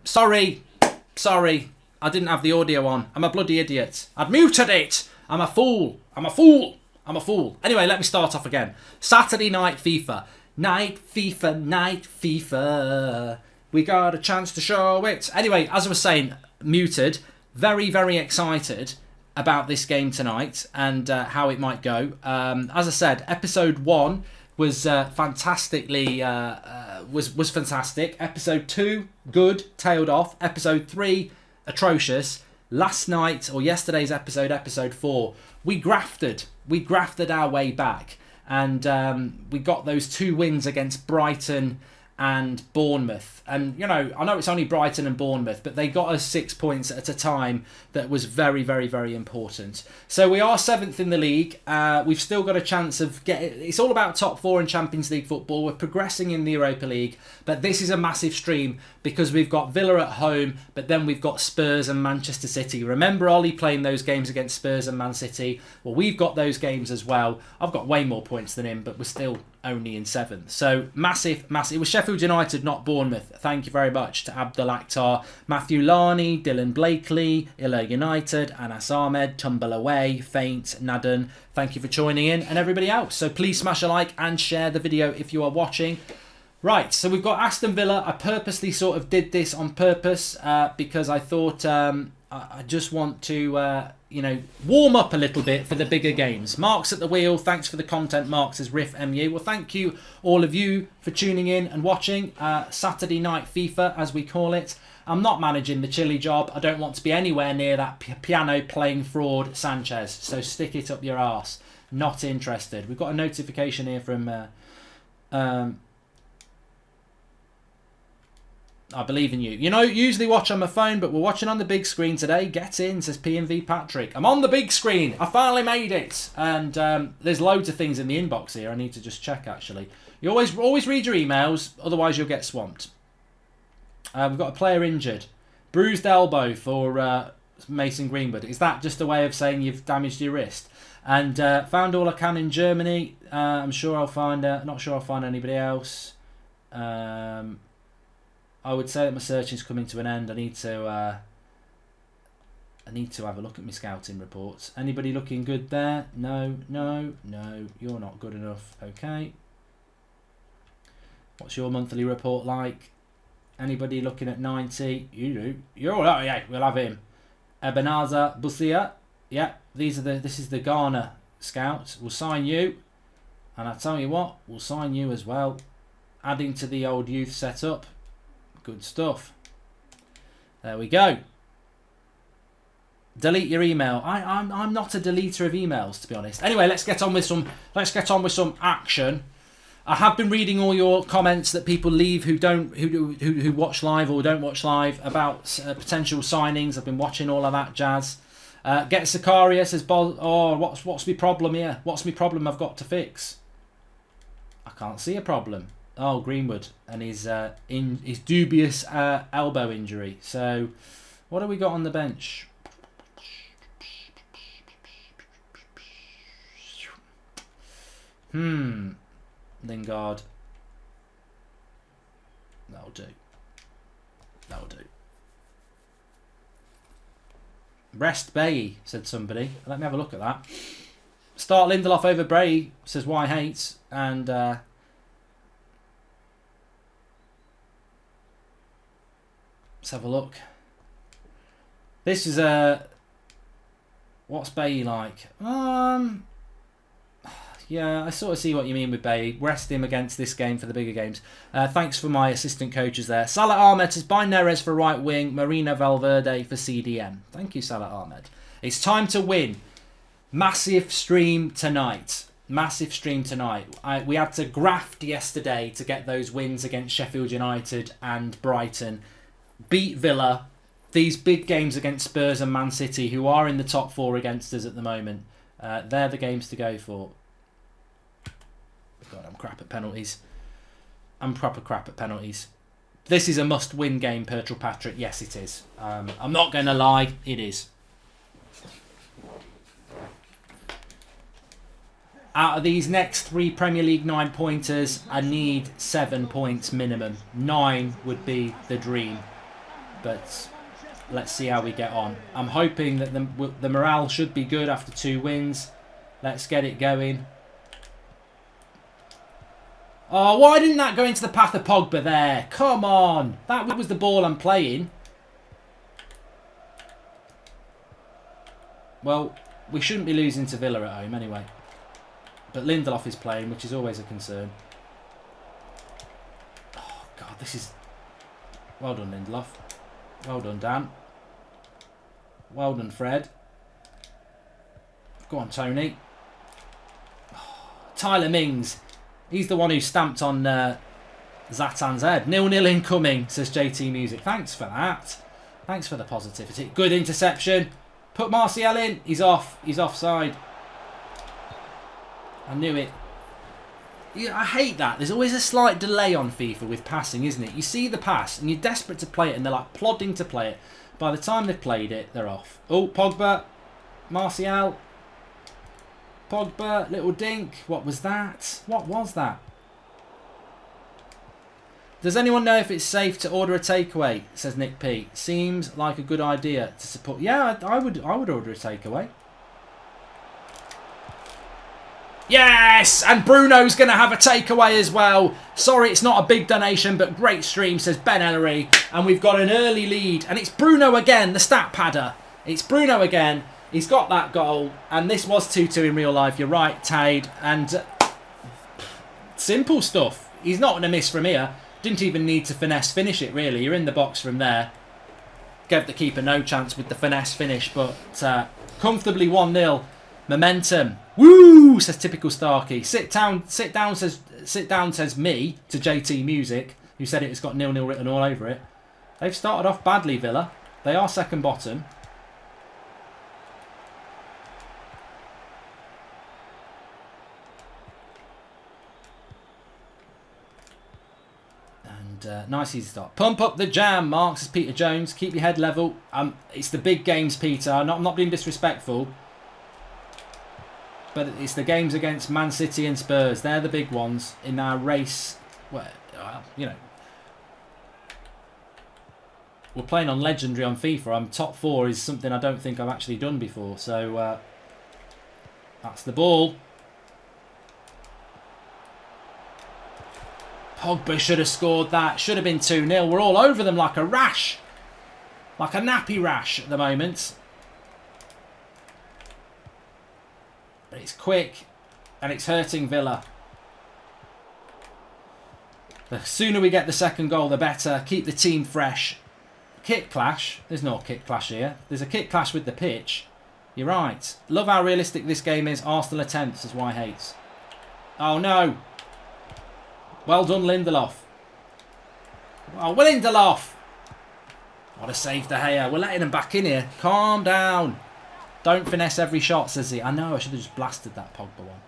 Sorry. I didn't have the audio on. I'm a bloody idiot. I'd muted it. I'm a fool. Anyway, let me start off again. Saturday night FIFA. Night FIFA. We got a chance to show it. Anyway, as I was saying, muted. Very, very excited about this game tonight and how it might go. As I said, episode 1 was fantastically was fantastic. Episode 2, good, tailed off. Episode 3, atrocious. Last night or yesterday's episode 4, we grafted our way back, and we got those 2 wins against Brighton and Bournemouth. And you know, I know it's only Brighton and Bournemouth, but they got us 6 points at a time that was very, very, very important. So we are 7th in the league. We've still got a chance of it's all about top 4 in Champions League football. We're progressing in the Europa League, but this is a massive stream because we've got Villa at home, but then we've got Spurs and Manchester City. Remember Ollie playing those games against Spurs and Man City? Well, we've got those games as well. I've got way more points than him, but we're still only in 7th. So massive. It was Sheffield United, not Bournemouth. Thank you very much to Abdul Akhtar, Matthew Larney, Dylan Blakely, Illa United, Anas Ahmed, Tumble Away, Faint, Nadan. Thank you for joining in, and everybody else. So please smash a like and share the video if you are watching. Right, so we've got Aston Villa. I purposely sort of did this on purpose because I thought I just want to warm up a little bit for the bigger games. Mark's at the wheel. Thanks for the content, Mark, says Riff MU. Well, thank you, all of you, for tuning in and watching Saturday Night FIFA, as we call it. I'm not managing the Chile job. I don't want to be anywhere near that piano playing fraud Sanchez. So stick it up your arse. Not interested. We've got a notification here from... I believe in you. You know, usually watch on my phone, but we're watching on the big screen today. Get in, says PMV Patrick. I'm on the big screen. I finally made it. And there's loads of things in the inbox here. I need to just check, actually. You always read your emails, otherwise you'll get swamped. We've got a player injured. Bruised elbow for Mason Greenwood. Is that just a way of saying you've damaged your wrist? And found all I can in Germany. I'm sure I'll find... not sure I'll find anybody else. I would say that my searching's coming to an end. I need to have a look at my scouting reports. Anybody looking good there? No. You're not good enough. Okay. What's your monthly report like? Anybody looking at 90? You do. You're all right. Yeah, we'll have him. Ebenazer Busia. Yeah, this is the Ghana scout. We'll sign you. And I tell you what, we'll sign you as well. Adding to the old youth setup. Good stuff. There we go. Delete your email. I'm not a deleter of emails, to be honest. Anyway, let's get on with some action. I have been reading all your comments that people leave who watch live or don't watch live about potential signings. I've been watching all of that jazz. Get Sicaria says, what's my problem here? What's my problem I've got to fix? I can't see a problem. Oh, Greenwood and his dubious elbow injury. So, what have we got on the bench? Lingard. That'll do. Rest Bailly, said somebody. Let me have a look at that. Start Lindelof over Bray, says Why Hates. And... let's have a look. This is what's Bailly like? Yeah, I sort of see what you mean with Bailly. Rest him against this game for the bigger games. Thanks for my assistant coaches there. Salah Ahmed says, buy Neres for right wing, Marina Valverde for CDM. Thank you, Salah Ahmed. It's time to win. Massive stream tonight. We had to graft yesterday to get those wins against Sheffield United and Brighton. Beat Villa. These big games against Spurs and Man City, who are in the top 4 against us at the moment. They're the games to go for. God, I'm crap at penalties. This is a must-win game, Pertrell Patrick. Yes, it is. I'm not going to lie, it is. Out of these next 3 Premier League 9-pointers, I need 7 points minimum. 9 would be the dream. But let's see how we get on. I'm hoping that the morale should be good after 2 wins. Let's get it going. Oh, why didn't that go into the path of Pogba there? Come on. That was the ball I'm playing. Well, we shouldn't be losing to Villa at home anyway. But Lindelof is playing, which is always a concern. Oh, God, this is... Well done, Lindelof. Well done, Dan. Well done, Fred. Go on, Tony. Oh, Tyler Mings. He's the one who stamped on Zatan's head. 0-0 incoming, says JT Music. Thanks for that. Thanks for the positivity. Good interception. Put Martial in. He's off. He's offside. I knew it. Yeah, I hate that. There's always a slight delay on FIFA with passing, isn't it? You see the pass and you're desperate to play it and they're like plodding to play it. By the time they've played it, they're off. Oh, Pogba. Martial. Pogba. Little dink. What was that? What was that? Does anyone know if it's safe to order a takeaway? Says Nick P. Seems like a good idea to support. Yeah, I would order a takeaway. Yes! And Bruno's going to have a takeaway as well. Sorry, it's not a big donation, but great stream, says Ben Ellery. And we've got an early lead. And it's Bruno again, the stat padder. It's Bruno again. He's got that goal. And this was 2-2 in real life. You're right, Tade. And simple stuff. He's not going to miss from here. Didn't even need to finesse finish it, really. You're in the box from there. Gave the keeper no chance with the finesse finish. But comfortably 1-0. Momentum. Woo, says typical Starkey. Sit down, says me to JT Music, who said it's got 0-0 written all over it. They've started off badly, Villa. They are second bottom. And nice easy start. Pump up the jam, Mark, says Peter Jones. Keep your head level. It's the big games, Peter. I'm not being disrespectful. But it's the games against Man City and Spurs. They're the big ones in our race. Well, you know. We're playing on Legendary on FIFA. I'm top 4 is something I don't think I've actually done before. So, that's the ball. Pogba should have scored that. Should have been 2-0. We're all over them like a rash. Like a nappy rash at the moment. But it's quick and it's hurting Villa. The sooner we get the second goal, the better. Keep the team fresh. Kit clash. There's no kit clash here. There's a kit clash with the pitch. You're right. Love how realistic this game is. Arsenal attempts is why I hate. Oh no. Well done, Lindelof. Oh, Lindelof. What a save, De Gea. We're letting him back in here. Calm down. Don't finesse every shot, says he. I know, I should have just blasted that Pogba one.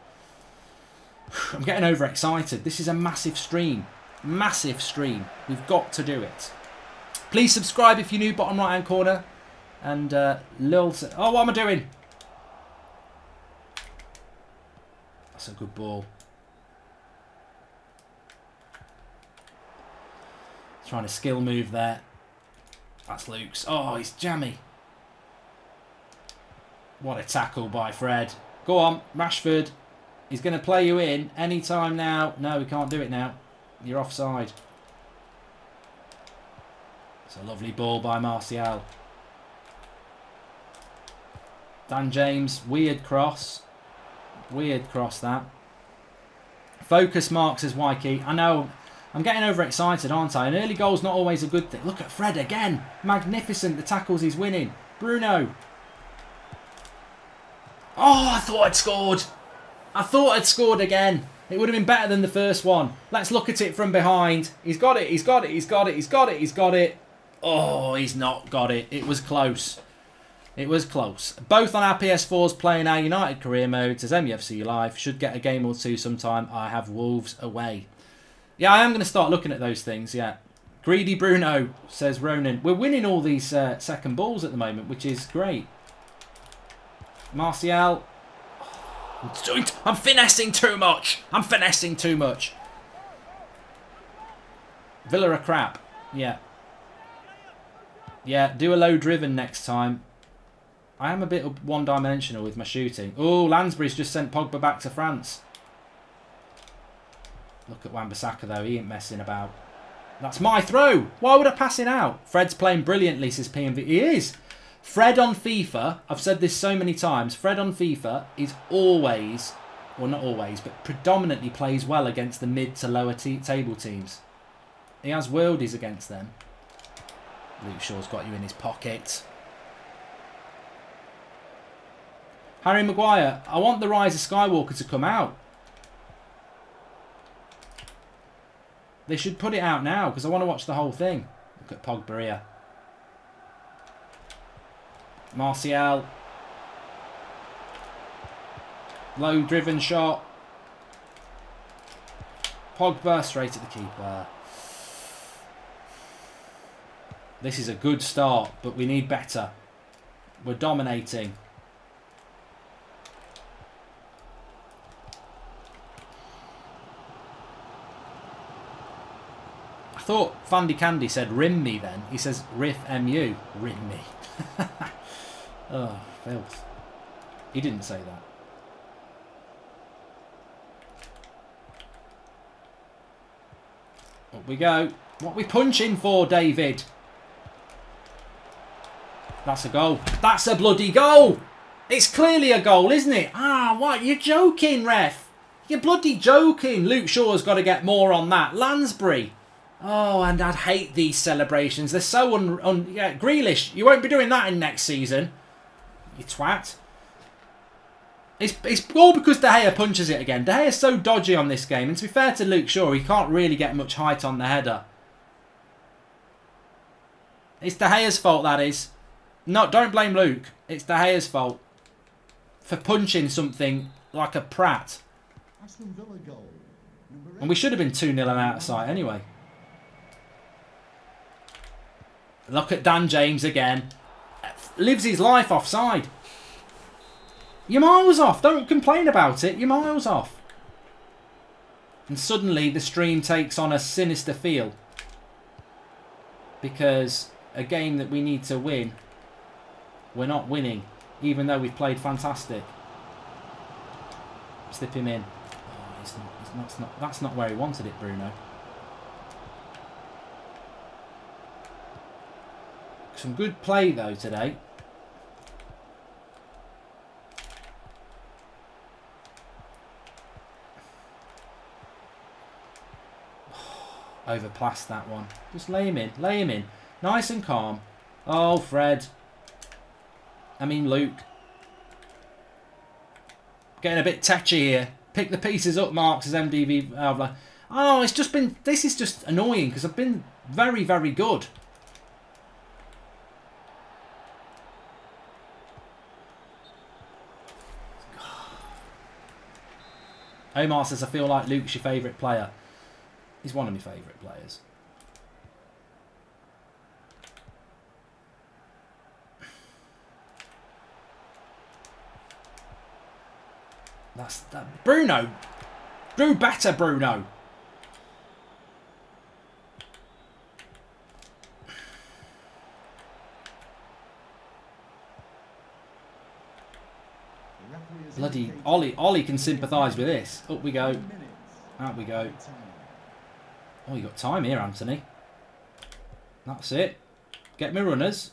I'm getting overexcited. This is a massive stream. Massive stream. We've got to do it. Please subscribe if you're new, bottom right hand corner. And Lil said, oh, what am I doing? That's a good ball. Trying to skill move there. That's Luke's. Oh, he's jammy. What a tackle by Fred. Go on, Rashford. He's going to play you in any time now. No, we can't do it now. You're offside. It's a lovely ball by Martial. Dan James, weird cross. Weird cross that. Focus marks as Waikey. I know, I'm getting overexcited, aren't I? An early goal's not always a good thing. Look at Fred again. Magnificent, the tackles he's winning. Bruno. Oh, I thought I'd scored. I thought I'd scored again. It would have been better than the first one. Let's look at it from behind. He's got it, he's got it, he's got it, he's got it, he's got it. Oh, he's not got it. It was close. It was close. Both on our PS4s playing our United career mode, says MUFC Live. Should get a game or two sometime. I have Wolves away. Yeah, I am going to start looking at those things, yeah. Greedy Bruno, says Ronan. We're winning all these second balls at the moment, which is great. Martial. I'm finessing too much. I'm finessing too much. Villa are crap. Yeah. Yeah, do a low driven next time. I am a bit one-dimensional with my shooting. Oh, Lansbury's just sent Pogba back to France. Look at Wan-Bissaka though, he ain't messing about. That's my throw! Why would I pass it out? Fred's playing brilliantly, says PMV. He is! Fred on FIFA, I've said this so many times, Fred on FIFA is always, well not always, but predominantly plays well against the mid to lower table teams. He has worldies against them. Luke Shaw's got you in his pocket. Harry Maguire, I want the Rise of Skywalker to come out. They should put it out now because I want to watch the whole thing. Look at Pogba here. Martial. Low driven shot. Pogba straight at the keeper. This is a good start, but we need better. We're dominating. I thought Fandy Candy said rim me then. He says riff mu. Rim me. Oh, filth. He didn't say that. Up we go. What are we punching for, David? That's a goal. That's a bloody goal! It's clearly a goal, isn't it? Ah, what? You're joking, ref. You're bloody joking. Luke Shaw's got to get more on that. Lansbury. Oh, and I'd hate these celebrations. They're so yeah, Grealish, you won't be doing that in next season. You twat. It's all because De Gea punches it again. De Gea's so dodgy on this game. And to be fair to Luke Shaw, he can't really get much height on the header. It's De Gea's fault, that is. No, don't blame Luke. It's De Gea's fault. For punching something like a prat. Aston Villa goal. And we should have been 2-0 and out of sight anyway. Look at Dan James again. Lives his life offside. You're miles off. Don't complain about it. You're miles off. And suddenly the stream takes on a sinister feel. Because a game that we need to win, we're not winning. Even though we've played fantastic. Slip him in. Oh, that's not where he wanted it, Bruno. Some good play though today. Overpassed that one. Just lay him in. Lay him in. Nice and calm. Oh, Fred. I mean, Luke. Getting a bit tetchy here. Pick the pieces up, Marks, as MDV. Oh, it's just been... This is just annoying because I've been very, very good. Omar says, I feel like Luke's your favourite player. He's one of my favourite players. That's that. Bruno! Do better, Bruno! Bloody Ollie can sympathise with this. Up we go. Out we go. Oh, you got time here, Anthony. That's it. Get me runners.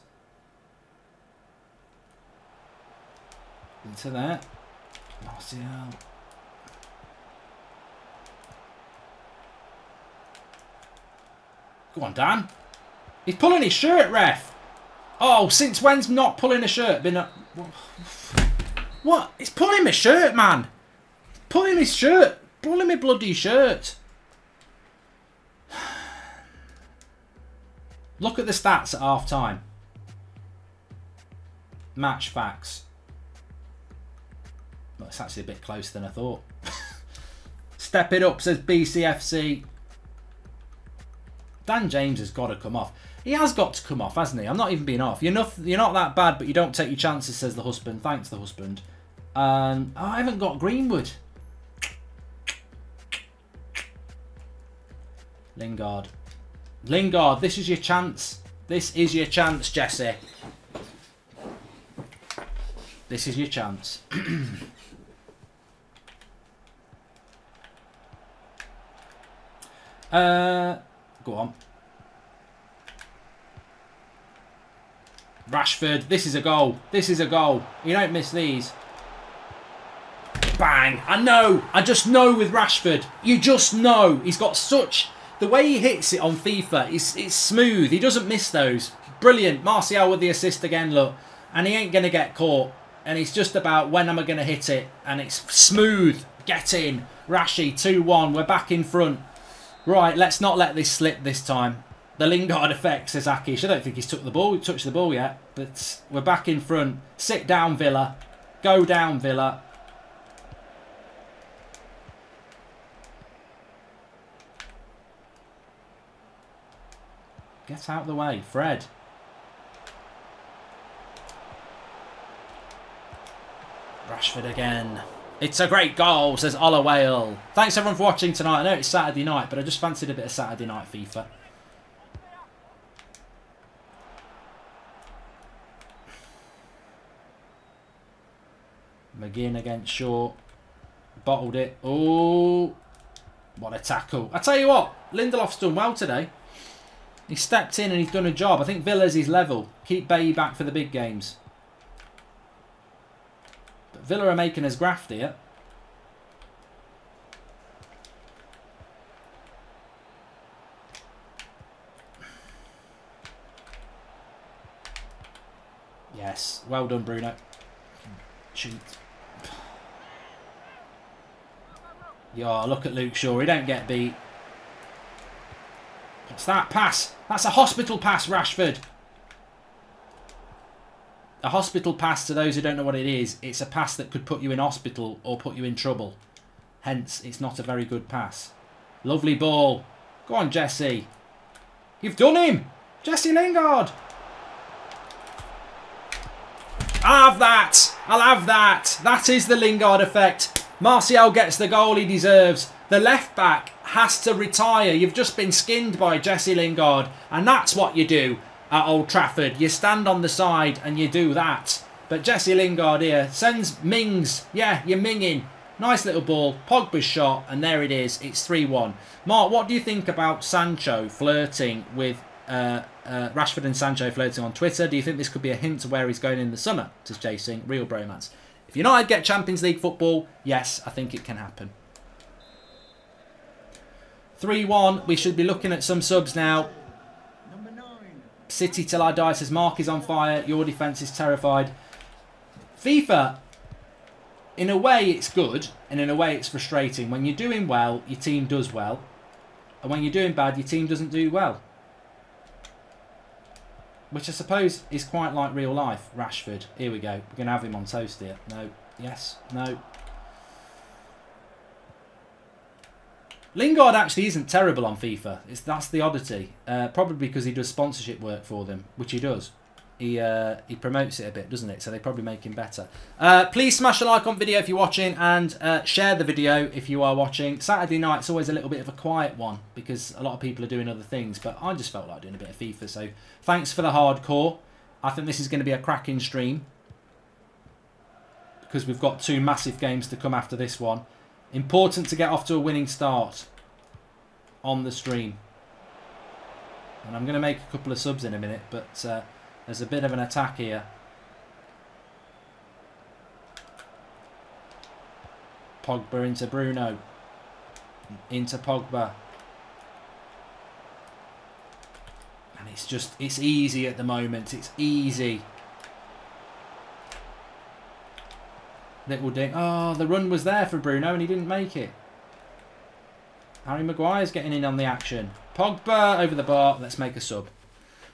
Into there. Martial. Go on, Dan. He's pulling his shirt, ref. Oh, since when's not pulling a shirt been a... What? It's pulling my shirt, man. It's pulling his shirt. Pulling my bloody shirt. Look at the stats at half time. Match facts. Well, it's actually a bit closer than I thought. Step it up, says BCFC. Dan James has got to come off. He has got to come off, hasn't he? I'm not even being off. You're not that bad, but you don't take your chances, says the husband. Thanks, the husband. Oh, I haven't got Greenwood. Lingard, this is your chance. This is your chance, Jesse. This is your chance. Go on. Rashford, this is a goal. This is a goal. You don't miss these. Bang. I know. I just know with Rashford. You just know. He's got such... The way he hits it on FIFA, it's smooth. He doesn't miss those. Brilliant. Martial with the assist again, look. And he ain't going to get caught. And it's just about when am I going to hit it. And it's smooth. Get in. Rashi, 2-1. We're back in front. Right, let's not let this slip this time. The Lingard effect, says Akish. I don't think he's touched the ball yet. But we're back in front. Sit down, Villa. Go down, Villa. Get out of the way, Fred. Rashford again. It's a great goal, says Ola Whale. Thanks everyone for watching tonight. I know it's Saturday night, but I just fancied a bit of Saturday night FIFA. McGinn against Shaw. Bottled it. Oh, what a tackle. I tell you what, Lindelof's done well today. He stepped in and he's done a job. I think Villa's his level. Keep Bailly back for the big games. But Villa are making us graft here. Yes, well done, Bruno. Shoot. Yeah, look at Luke Shaw. He don't get beat. What's that pass? That's a hospital pass, Rashford. A hospital pass, to those who don't know what it is, it's a pass that could put you in hospital or put you in trouble. Hence, it's not a very good pass. Lovely ball. Go on, Jesse. You've done him. Jesse Lingard. I'll have that. I'll have that. That is the Lingard effect. Martial gets the goal he deserves. The left back has to retire. You've just been skinned by Jesse Lingard. And that's what you do at Old Trafford. You stand on the side and you do that. But Jesse Lingard here sends Mings. Yeah, you're minging. Nice little ball. Pogba's shot. And there it is. It's 3-1. Mark, what do you think about Sancho flirting with... Rashford and Sancho flirting on Twitter? Do you think this could be a hint to where he's going in the summer? Says Jason. Real bromance. If United get Champions League football, yes, I think it can happen. 3-1. We should be looking at some subs now. City till I die, says Mark is on fire. Your defence is terrified. FIFA, in a way it's good, and in a way it's frustrating. When you're doing well, your team does well. And when you're doing bad, your team doesn't do well. Which I suppose is quite like real life. Rashford. Here we go. We're going to have him on toast here. No. Yes. No. Lingard actually isn't terrible on FIFA. That's the oddity. Probably because he does sponsorship work for them, which he does. He promotes it a bit, doesn't it? So they probably make him better. Please smash a like on video if you're watching, and share the video if you are watching. Saturday night's always a little bit of a quiet one because a lot of people are doing other things, but I just felt like doing a bit of FIFA. So thanks for the hardcore. I think this is going to be a cracking stream because we've got two massive games to come after this one. Important to get off to a winning start on the stream. And I'm going to make a couple of subs in a minute, but there's a bit of an attack here. Pogba into Bruno. Into Pogba. And it's easy at the moment. It's easy. Little ding. Oh, the run was there for Bruno and he didn't make it. Harry Maguire's getting in on the action. Pogba over the bar. Let's make a sub.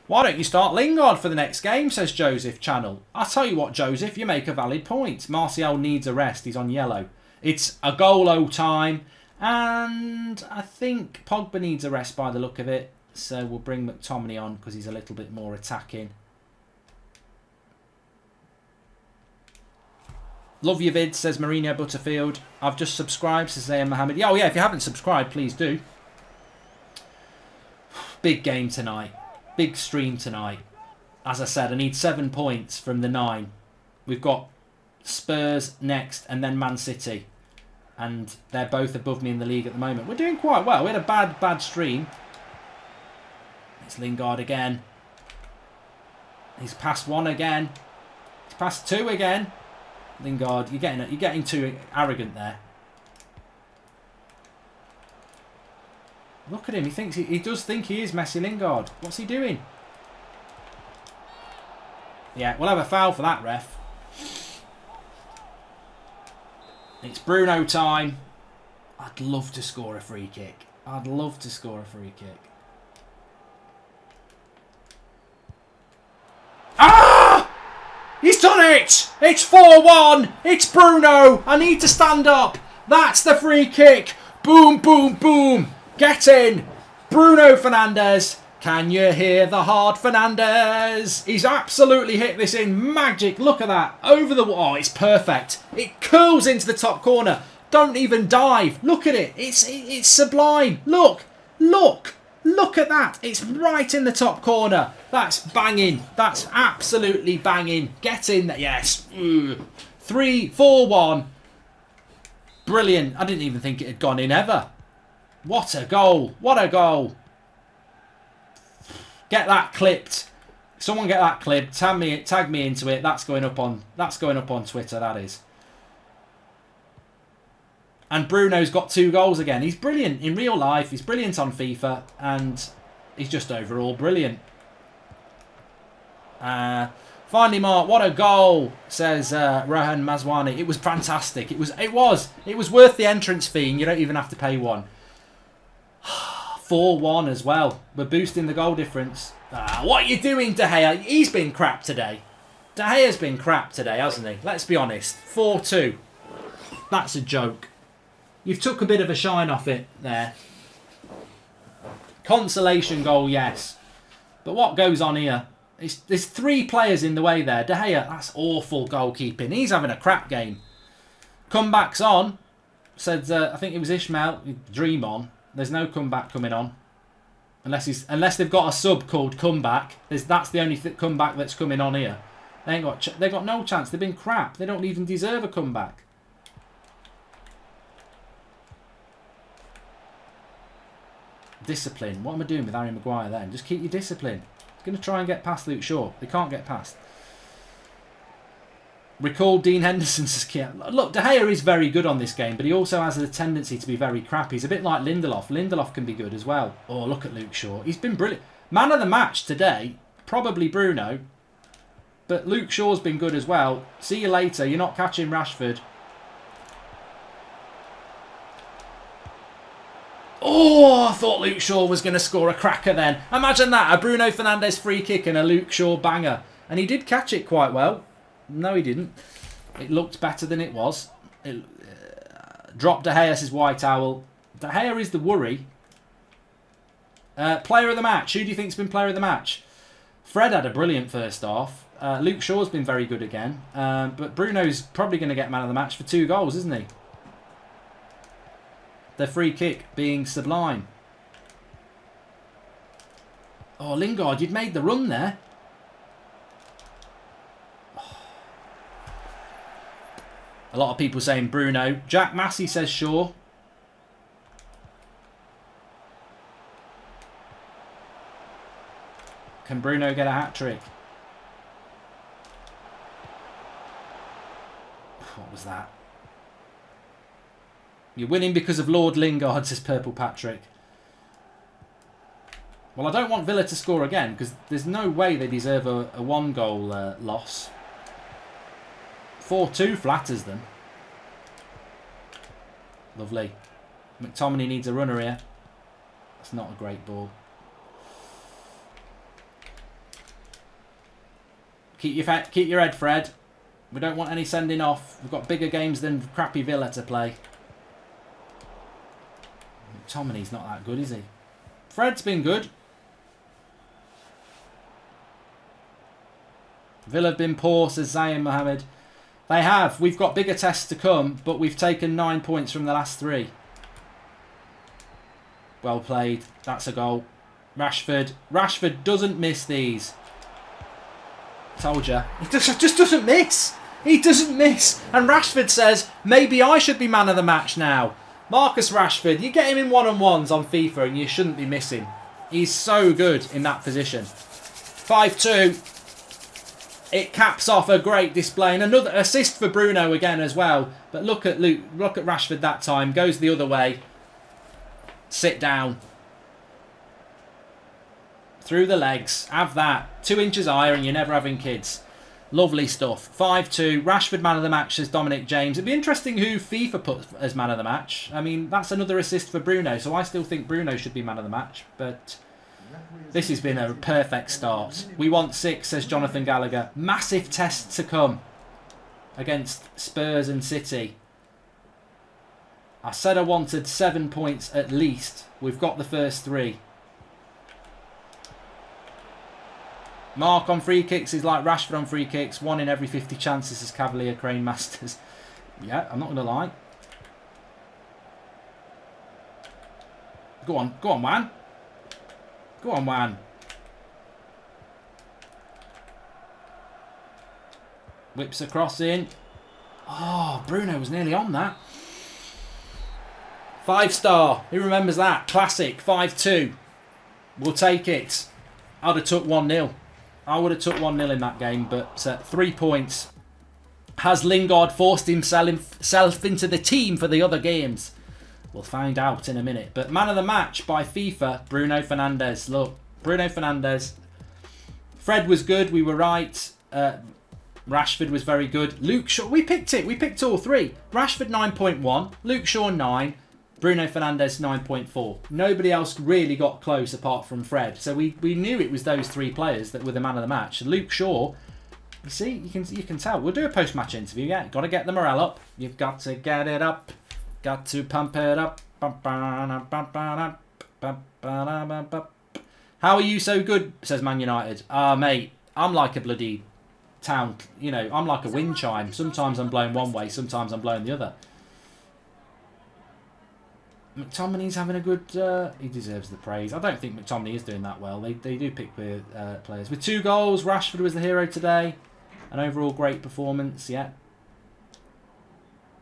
Why don't you start Lingard for the next game, says Joseph Channel. I'll tell you what, Joseph, you make a valid point. Martial needs a rest. He's on yellow. It's a goal-o time. And I think Pogba needs a rest by the look of it. So we'll bring McTominay on because he's a little bit more attacking. Love your vids, says Mourinho Butterfield. I've just subscribed, says Zayn Mohammed. Yeah, oh yeah, if you haven't subscribed, please do. Big game tonight. big stream tonight. As I said, I need 7 points from the 9. We've got Spurs next and then Man City. And they're both above me in the league at the moment. We're doing quite well. We had a bad stream. It's Lingard again. He's passed 1 again. He's passed 2 again. Lingard, you're getting too arrogant there. Look at him. He does think he is Messi Lingard. What's he doing? Yeah, we'll have a foul for that, ref. It's Bruno time. I'd love to score a free kick. I'd love to score a free kick. Ah! He's done it! It's 4-1. It's Bruno. I need to stand up. That's the free kick. Boom, boom, boom. Get in. Bruno Fernandes. Can you hear the hard Fernandes? He's absolutely hit this in. Magic. Look at that. Over the wall. Oh, it's perfect. It curls into the top corner. Don't even dive. Look at it. It's sublime. Look. Look. Look at that. It's right in the top corner. That's banging. That's absolutely banging. Get in there. Yes. 3-4-1. Brilliant. I didn't even think it had gone in ever. What a goal. What a goal. Get that clipped. Someone get that clipped. Tag me into it. That's going up on Twitter, that is. And Bruno's got 2 goals again. He's brilliant in real life. He's brilliant on FIFA. And he's just overall brilliant. Finally, Mark, what a goal, says Rohan Mazwani. It was fantastic. It was worth the entrance fee, and you don't even have to pay one. 4-1 as well. We're boosting the goal difference. What are you doing, De Gea? He's been crap today. De Gea's been crap today, hasn't he? Let's be honest. 4-2. That's a joke. You've took a bit of a shine off it there. Consolation goal, yes. But what goes on here? There's 3 players in the way there. De Gea, that's awful goalkeeping. He's having a crap game. Comebacks on. Said, I think it was Ishmael. Dream on. There's no comeback coming on. Unless they've got a sub called Comeback. That's the only comeback that's coming on here. They've got no chance. They've been crap. They don't even deserve a comeback. Discipline. What am I doing with Harry Maguire then? Just keep your discipline. He's going to try and get past Luke Shaw. They can't get past. Recall Dean Henderson's key. Look, De Gea is very good on this game, but he also has a tendency to be very crap. He's a bit like Lindelof. Lindelof can be good as well. Oh, look at Luke Shaw. He's been brilliant. Man of the match today, probably Bruno, but Luke Shaw's been good as well. See you later. You're not catching Rashford. Oh, I thought Luke Shaw was going to score a cracker then. Imagine that. A Bruno Fernandes free kick and a Luke Shaw banger. And he did catch it quite well. No, he didn't. It looked better than it was. Drop De Gea, says White Owl. De Gea is the worry. Player of the match. Who do you think's been player of the match? Fred had a brilliant first half. Luke Shaw's been very good again. But Bruno's probably going to get man of the match for 2 goals, isn't he? The free kick being sublime. Oh, Lingard, you'd made the run there. A lot of people saying Bruno. Jack Massey says Shaw. Can Bruno get a hat-trick? What was that? You're winning because of Lord Lingard, says Purple Patrick. Well, I don't want Villa to score again because there's no way they deserve a 1-goal loss. 4-2 flatters them. Lovely. McTominay needs a runner here. That's not a great ball. Keep your head, Fred. We don't want any sending off. We've got bigger games than crappy Villa to play. McTominay's not that good, is he? Fred's been good. Villa have been poor, says Zayn Mohammed. They have. We've got bigger tests to come, but we've taken 9 points from the last 3. Well played. That's a goal. Rashford. Rashford doesn't miss these. Told you. He just doesn't miss. He doesn't miss. And Rashford says, maybe I should be man of the match now. Marcus Rashford, you get him in one-on-ones on FIFA and you shouldn't be missing. He's so good in that position. 5-2. It caps off a great display. And another assist for Bruno again as well. But look at Rashford that time. Goes the other way. Sit down. Through the legs. Have that. 2 inches higher and you're never having kids. Lovely stuff. 5-2. Rashford man of the match, says Dominic James. It'd be interesting who FIFA put as man of the match. I mean, that's another assist for Bruno. So I still think Bruno should be man of the match. But this has been a perfect start. We want 6, says Jonathan Gallagher. Massive test to come against Spurs and City. I said I wanted 7 points at least. We've got the first 3. Mark on free kicks is like Rashford on free kicks. 1 in every 50 chances as Cavalier Crane Masters. Yeah, I'm not going to lie. Go on, Wan. Go on, Wan. Whips across in. Oh, Bruno was nearly on that. 5-star. Who remembers that? Classic. 5-2. We'll take it. I'd have took 1-0. I would have took 1-0 in that game, but 3 points. Has Lingard forced himself into the team for the other games? We'll find out in a minute. But man of the match by FIFA, Bruno Fernandes. Look, Bruno Fernandes. Fred was good, we were right. Rashford was very good. Luke Shaw, we picked it. We picked all 3. Rashford 9.1, Luke Shaw 9, Bruno Fernandes 9.4. Nobody else really got close apart from Fred. So we knew it was those 3 players that were the man of the match. Luke Shaw, you see, you can tell. We'll do a post-match interview. Yeah, got to get the morale up. You've got to get it up. Got to pump it up. How are you so good? Says Man United. Mate, I'm like a bloody town. You know, I'm like a wind chime. Sometimes I'm blowing one way. Sometimes I'm blowing the other. McTominay's having a good... he deserves the praise. I don't think McTominay is doing that well. They do pick players. With 2 goals, Rashford was the hero today. An overall great performance, yeah.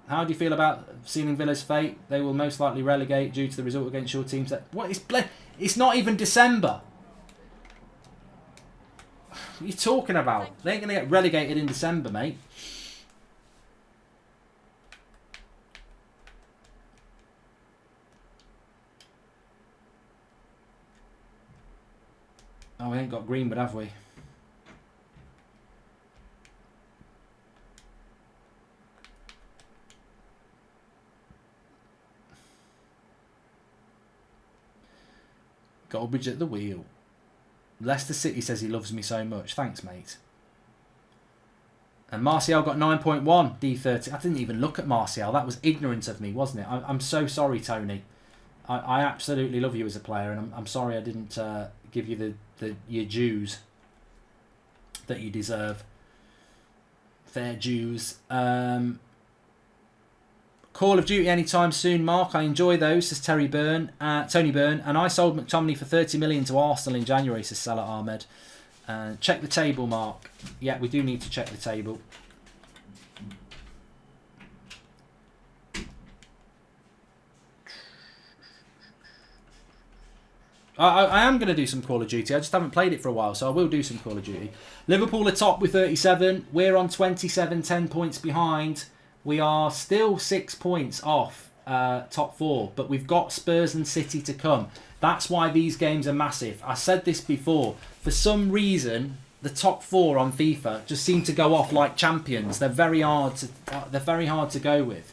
How do you feel about sealing Villa's fate? They will most likely relegate due to the result against your team. It's not even December. What are you talking about? They ain't going to get relegated in December, mate. Oh, we ain't got Greenwood, have we? Goldbridge at the wheel. Leicester City says he loves me so much. Thanks, mate. And Martial got 9.1 D30. I didn't even look at Martial. That was ignorant of me, wasn't it? I'm so sorry, Tony. I absolutely love you as a player, and I'm sorry I didn't give you your dues that you deserve. Fair dues. Call of Duty anytime soon, Mark. I enjoy those, says Tony Byrne. And I sold McTominay for 30 million to Arsenal in January, says Salah Ahmed. Check the table, Mark. Yeah, we do need to check the table. I am going to do some Call of Duty. I just haven't played it for a while, so I will do some Call of Duty. Liverpool are top with 37. We're on 27, 10 points behind. We are still 6 points off top 4, but we've got Spurs and City to come. That's why these games are massive. I said this before. For some reason, the top 4 on FIFA just seem to go off like champions. They're very hard to go with.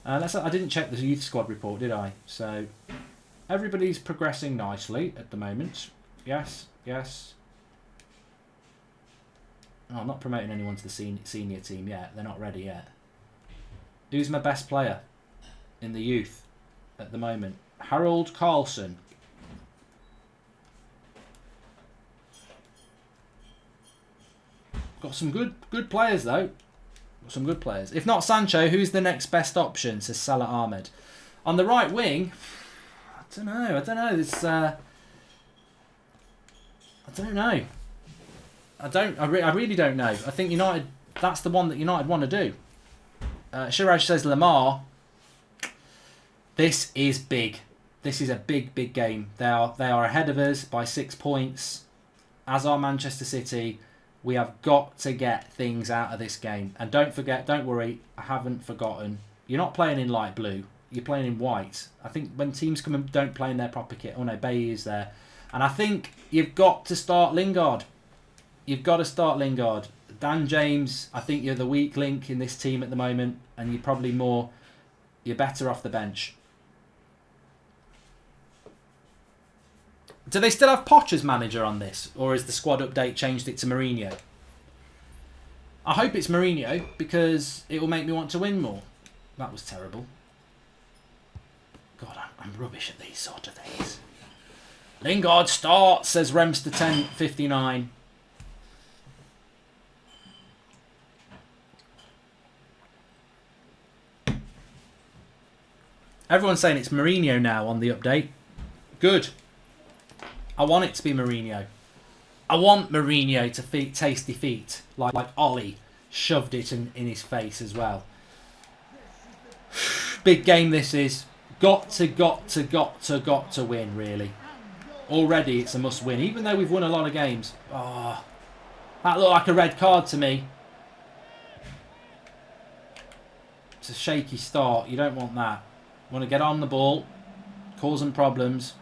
I didn't check the youth squad report, did I? So everybody's progressing nicely at the moment. Yes. Oh, I'm not promoting anyone to the senior team yet. They're not ready yet. Who's my best player in the youth at the moment? Harold Carlson. Got some good players though. Got some good players. If not Sancho, who's the next best option? Says Salah Ahmed. On the right wing, I don't know. It's I don't know. I really don't know. I think United, that's the one that United want to do. Shiraj says Lamar. This is big. This is a big, big game. They are ahead of us by 6 points. As are Manchester City. We have got to get things out of this game. And don't worry, I haven't forgotten. You're not playing in light blue. You're playing in white. I think when teams come and don't play in their proper kit. Oh no, Bay is there. And I think you've got to start Lingard. You've got to start Lingard. Dan James, I think you're the weak link in this team at the moment. And you're better off the bench. Do they still have Poch as manager on this? Or has the squad update changed it to Mourinho? I hope it's Mourinho because it will make me want to win more. That was terrible. God, I'm rubbish at these sort of things. Lingard starts, says Remster 1059. Everyone's saying it's Mourinho now on the update. Good. I want it to be Mourinho. I want Mourinho to taste defeat like Ollie shoved it in his face as well. Big game this is. Got to win, really. Already it's a must win, even though we've won a lot of games. Oh, that looked like a red card to me. It's a shaky start. You don't want that. You want to get on the ball, cause them problems.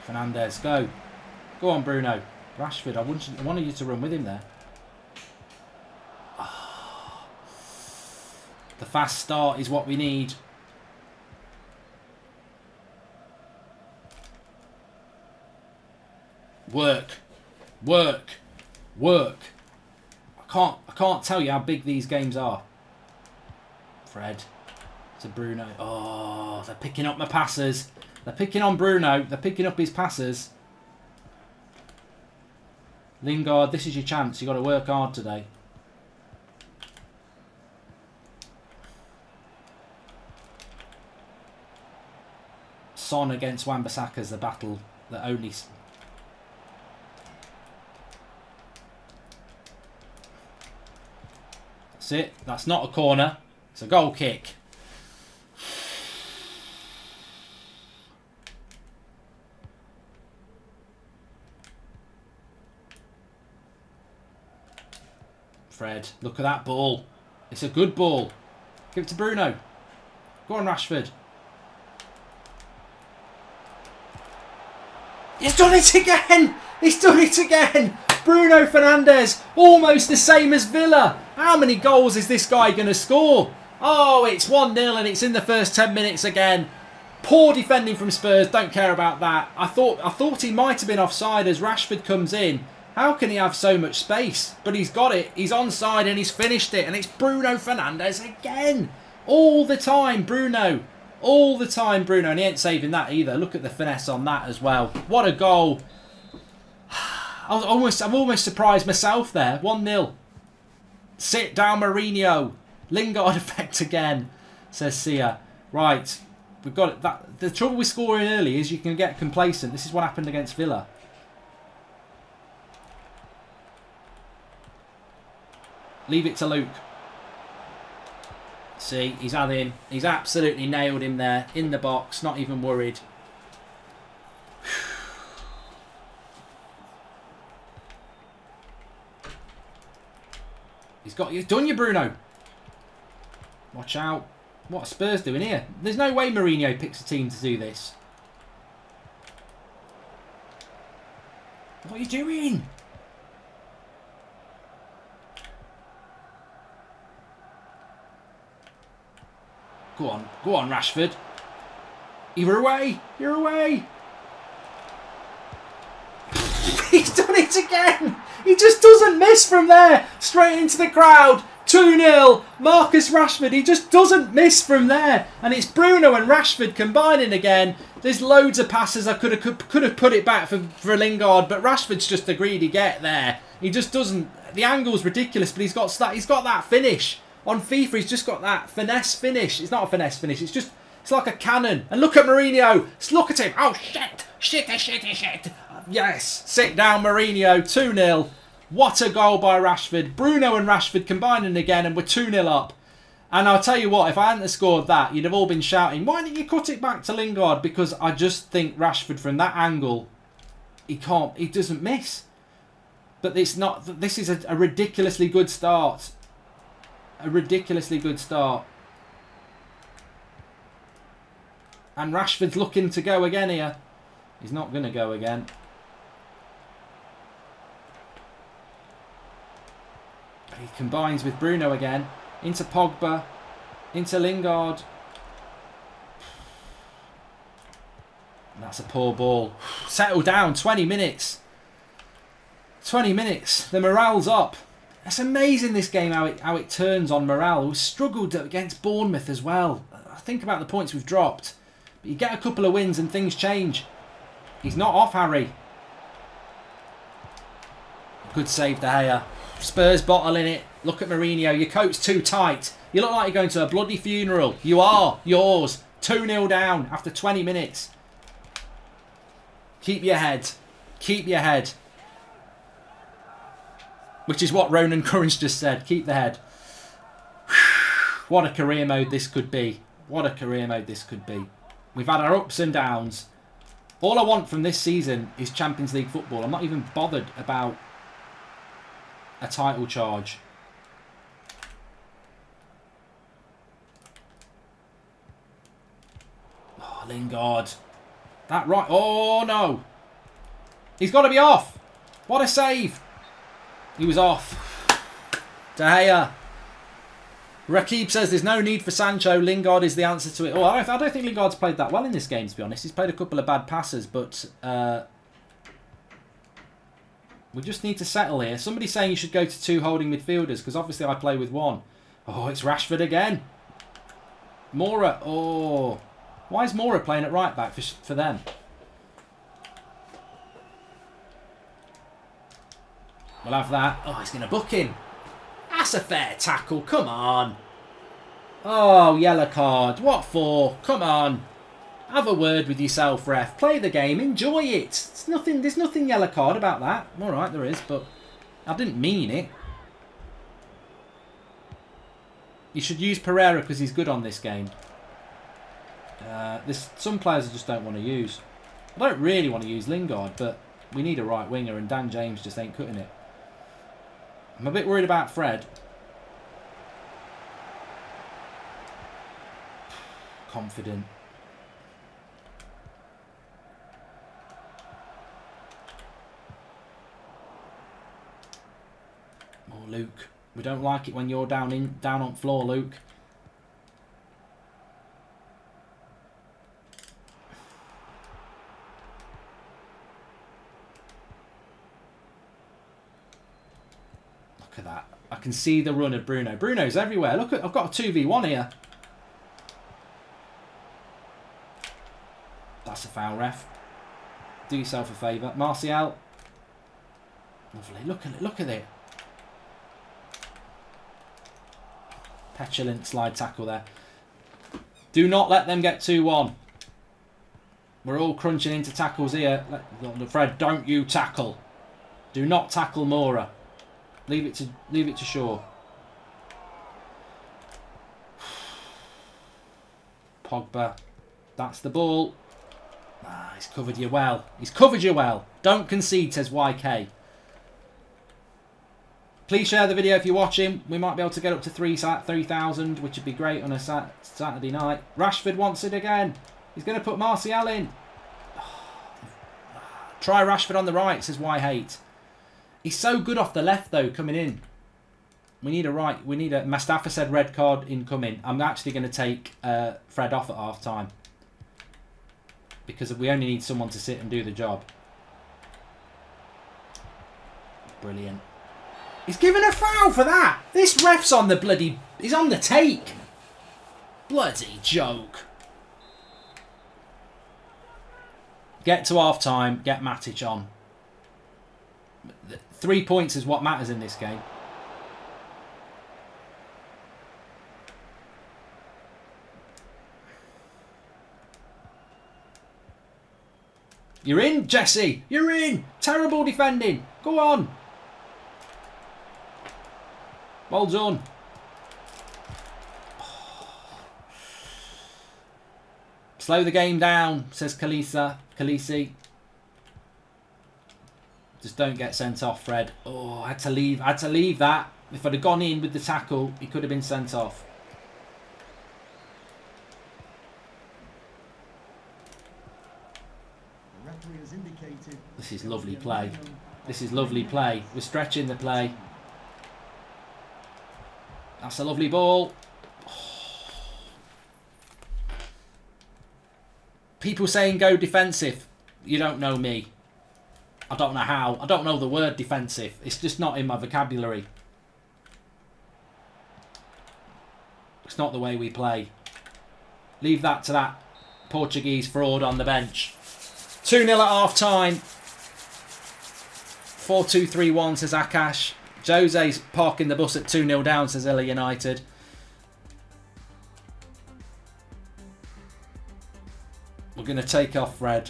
Fernandes, go. Go on, Bruno. Rashford, I wanted you to run with him there. Oh. The fast start is what we need. Work. I can't tell you how big these games are. Fred to Bruno. Oh, they're picking up my passes. They're picking on Bruno. They're picking up his passes. Lingard, this is your chance. You've got to work hard today. Son against Wan-Bissaka is the battle that only... That's it. That's not a corner. It's a goal kick. Fred, look at that ball. It's a good ball. Give it to Bruno. Go on, Rashford. He's done it again! He's done it again! Bruno Fernandes, almost the same as Villa. How many goals is this guy going to score? Oh, it's 1-0 and it's in the first 10 minutes again. Poor defending from Spurs, don't care about that. I thought he might have been offside as Rashford comes in. How can he have so much space? But he's got it. He's onside and he's finished it. And it's Bruno Fernandes again. All the time, Bruno. All the time, Bruno. And he ain't saving that either. Look at the finesse on that as well. What a goal. I'm almost surprised myself there. 1-0. Sit down, Mourinho. Lingard effect again, says Sia. Right. We've got it. The trouble with scoring early is you can get complacent. This is what happened against Villa. Leave it to Luke. See, he's had him. He's absolutely nailed him there in the box. Not even worried. He's done you, Bruno. Watch out. What are Spurs doing here? There's no way Mourinho picks a team to do this. What are you doing? Go on, Rashford. You're away. You're away. He's done it again. He just doesn't miss from there. Straight into the crowd. 2-0. Marcus Rashford. He just doesn't miss from there. And it's Bruno and Rashford combining again. There's loads of passes. I could have put it back for Lingard, but Rashford's just a greedy get there. He just doesn't. The angle's ridiculous, but he's got that finish. On FIFA, he's just got that finesse finish. It's not a finesse finish. It's just It's like a cannon. And look at Mourinho. Look at him. Oh, shit. Shit. Yes. Sit down, Mourinho. 2-0. What a goal by Rashford. Bruno and Rashford combining again, and we're 2-0 up. And I'll tell you what, if I hadn't scored that, you'd have all been shouting, why didn't you cut it back to Lingard? Because I just think Rashford, from that angle, he doesn't miss. But it's not. This is a ridiculously good start. A ridiculously good start. And Rashford's looking to go again here. He's not going to go again. He combines with Bruno again. Into Pogba. Into Lingard. That's a poor ball. Settle down. 20 minutes. 20 minutes. The morale's up. It's amazing, this game, how it turns on morale. We struggled against Bournemouth as well. Think about the points we've dropped. But you get a couple of wins and things change. He's not off, Harry. Good save, De Gea. Spurs bottling it. Look at Mourinho. Your coat's too tight. You look like you're going to a bloody funeral. You are. Yours. 2-0 down after 20 minutes. Keep your head. Keep your head. Which is what Ronan Currans just said. Keep the head. What a career mode this could be. What a career mode this could be. We've had our ups and downs. All I want from this season is Champions League football. I'm not even bothered about a title charge. Oh, Lingard. That right. Oh, no. He's got to be off. What a save. He was off. De Gea. Rakib says there's no need for Sancho. Lingard is the answer to it. Oh, I don't think Lingard's played that well in this game, to be honest. He's played a couple of bad passes, but we just need to settle here. Somebody's saying you should go to 2 holding midfielders, because obviously I play with 1. Oh, it's Rashford again. Moura. Oh. Why is Moura playing at right back for them? We'll have that. Oh, he's going to book him. That's a fair tackle. Come on. Oh, yellow card. What for? Come on. Have a word with yourself, ref. Play the game. Enjoy it. It's nothing. There's nothing yellow card about that. All right, there is, but I didn't mean it. You should use Pereira because he's good on this game. There's some players I just don't want to use. I don't really want to use Lingard, but we need a right winger, and Dan James just ain't cutting it. I'm a bit worried about Fred. Confident. Oh, Luke. We don't like it when you're down on floor, Luke. Look at that. I can see the run of Bruno. Bruno's everywhere. Look, I've got a 2v1 here. That's a foul, ref. Do yourself a favour. Martial. Lovely. Look at it. Look at it. Petulant slide tackle there. Do not let them get 2-1. We're all crunching into tackles here. Fred, don't you tackle. Do not tackle Moura. Leave it to Shaw. Pogba. That's the ball. Ah, he's covered you well. He's covered you well. Don't concede, says YK. Please share the video if you're watching. We might be able to get up to 3,000, which would be great on a Saturday night. Rashford wants it again. He's going to put Martial in. Try Rashford on the right, says Y-Hate. He's so good off the left, though, coming in. We need a right. We need a... Mustafa said red card incoming. I'm actually going to take Fred off at half-time. Because we only need someone to sit and do the job. Brilliant. He's given a foul for that. This ref's on the bloody... He's on the take. Bloody joke. Get to half-time. Get Matic on. 3 points is what matters in this game. You're in, Jesse. You're in. Terrible defending. Go on. Well done. Slow the game down, says Khaleesi. Just don't get sent off, Fred. Oh, I had to leave that. If I'd have gone in with the tackle, he could have been sent off. The referee has indicated. This is lovely play. This is lovely play. We're stretching the play. That's a lovely ball. People saying go defensive. You don't know me. I don't know how. I don't know the word defensive. It's just not in my vocabulary. It's not the way we play. Leave that to that Portuguese fraud on the bench. 2-0 at half time. 4-2-3-1 says Akash. Jose's parking the bus at 2-0 down, says Illa United. We're going to take off Fred.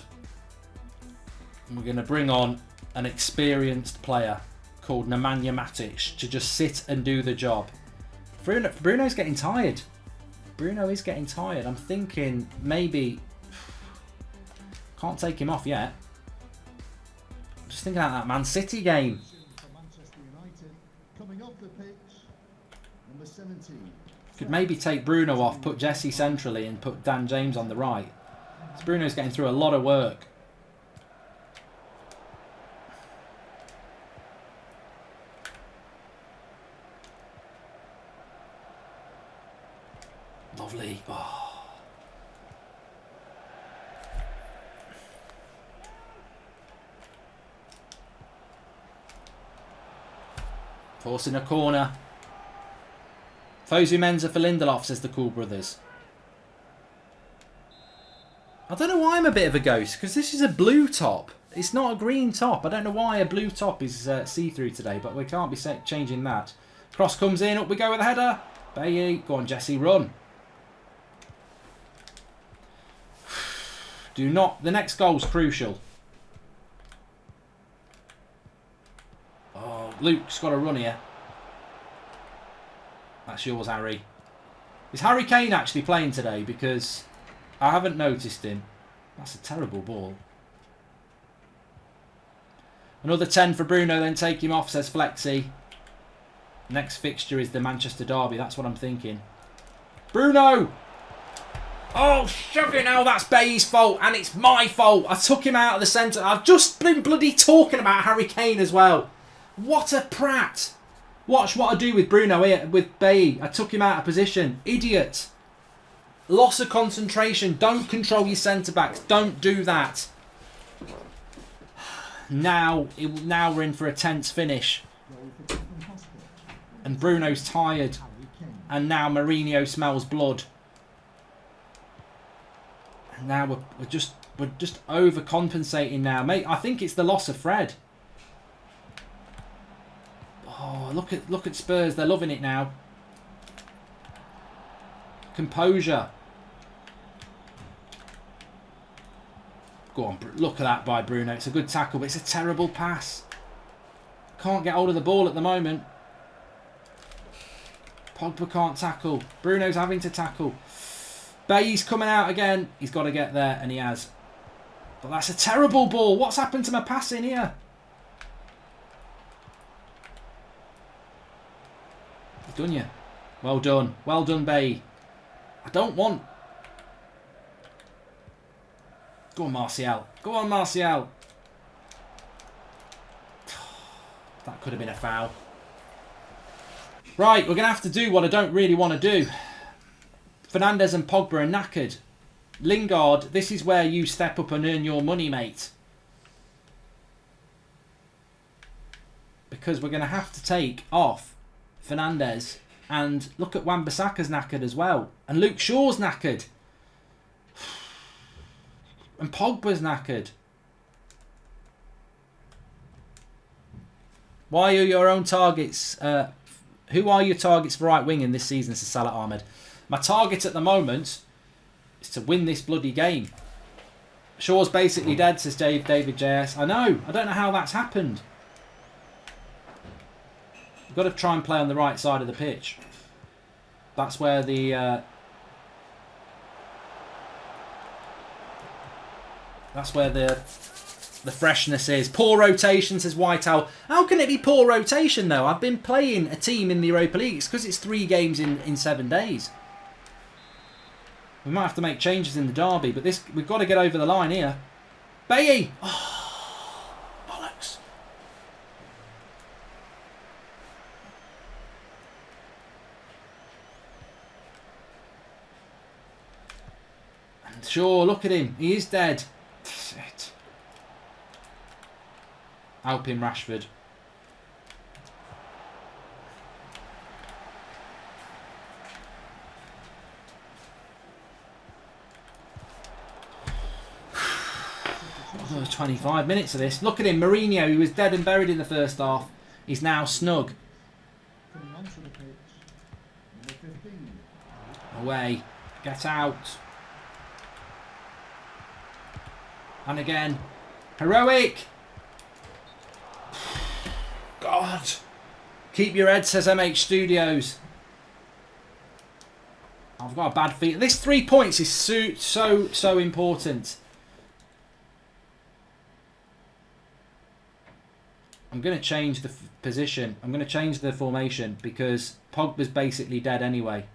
And we're going to bring on an experienced player called Nemanja Matic to just sit and do the job. Bruno's getting tired. Bruno is getting tired. I'm thinking maybe... Can't take him off yet. Just thinking about that Man City game. Could maybe take Bruno off, put Jesse centrally and put Dan James on the right. So Bruno's getting through a lot of work. Lovely. Oh. Forcing a corner. Fosu Mensah for Lindelof, says the Cool Brothers. I don't know why I'm a bit of a ghost, because this is a blue top. It's not a green top. I don't know why a blue top is see-through today, but we can't be changing that. Cross comes in, up we go with a header. Bailly, go on Jesse, run. Do not... The next goal's crucial. Oh, Luke's got a run here. That's yours, Harry. Is Harry Kane actually playing today? Because I haven't noticed him. That's a terrible ball. Another 10 for Bruno, then take him off, says Flexi. Next fixture is the Manchester Derby. That's what I'm thinking. Bruno! Oh, sugar, now that's Bay's fault, and it's my fault. I took him out of the centre. I've just been bloody talking about Harry Kane as well. What a prat. Watch what I do with Bruno here, with Bay. I took him out of position. Idiot. Loss of concentration. Don't control your centre-backs. Don't do that. Now we're in for a tense finish. And Bruno's tired. And now Mourinho smells blood. And now we're just overcompensating now, mate. I think it's the loss of Fred. Oh, look at Spurs. They're loving it now. Composure. Go on, look at that by Bruno. It's a good tackle, but it's a terrible pass. Can't get hold of the ball at the moment. Pogba can't tackle. Bruno's having to tackle. Bay's coming out again. He's got to get there, and he has. But that's a terrible ball. What's happened to my passing here? He's done you. Well done. Well done, Bay. I don't want... Go on, Martial. Go on, Martial. That could have been a foul. Right, we're going to have to do what I don't really want to do. Fernandes and Pogba are knackered. Lingard, this is where you step up and earn your money, mate. Because we're going to have to take off Fernandes. And look at Wan-Bissaka's knackered as well. And Luke Shaw's knackered. And Pogba's knackered. Why are your own targets... who are your targets for right wing in this season, says Salah Ahmed? My target at the moment is to win this bloody game. Shaw's basically dead, says David JS. I know. I don't know how that's happened. You've got to try and play on the right side of the pitch. That's where the... that's where the freshness is. Poor rotation, says Whitehall. How can it be poor rotation, though? I've been playing a team in the Europa League. It's because it's 3 games in 7 days. We might have to make changes in the derby, but we've got to get over the line here. Bailly! Oh, bollocks. And sure, look at him. He is dead. Shit. Help him, Rashford. Another 25 minutes of this. Look at him, Mourinho. He was dead and buried in the first half. He's now snug. Coming onto the pitch, number 15. Away. Get out. And again. Heroic. God. Keep your head, says MH Studios. I've got a bad feeling. This 3 points is so important. I'm going to change the position. I'm going to change the formation because Pogba's basically dead anyway.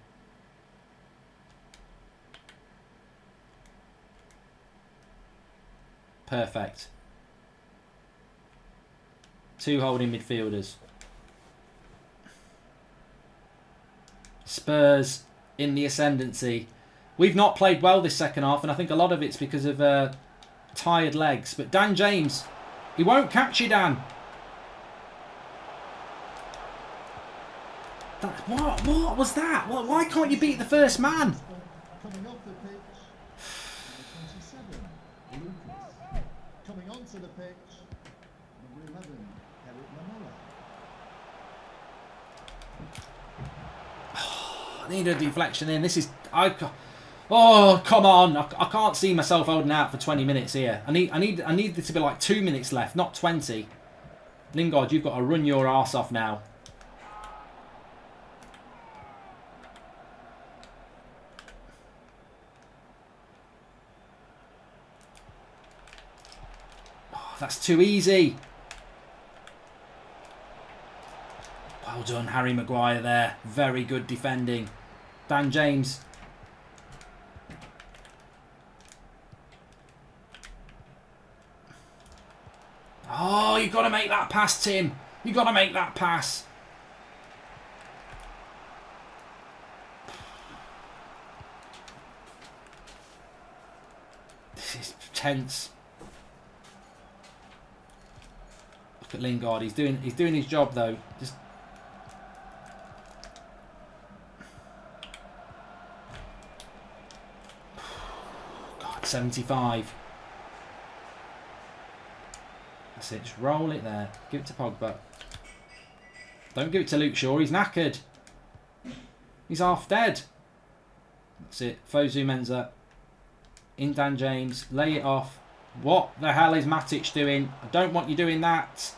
Perfect. 2 holding midfielders. Spurs in the ascendancy. We've not played well this second half, and I think a lot of it's because of tired legs. But Dan James, he won't catch you, Dan. What was that? Why can't you beat the first man? Coming off the pitch, number 27, Lucas. Coming onto the pitch, number 11, Eric Manola. I need a deflection in. This is... oh, come on. I can't see myself holding out for 20 minutes here. I need there to be like 2 minutes left, not 20. Lingard, you've got to run your arse off now. That's too easy. Well done, Harry Maguire there. Very good defending. Dan James. Oh, you've got to make that pass, Tim. You've got to make that pass. This is tense. Look at Lingard. He's doing his job though. Just God, 75. That's it. Just roll it there. Give it to Pogba. Don't give it to Luke Shaw. He's knackered. He's half dead. That's it. Fosu Mensah. In Dan James. Lay it off. What the hell is Matic doing? I don't want you doing that.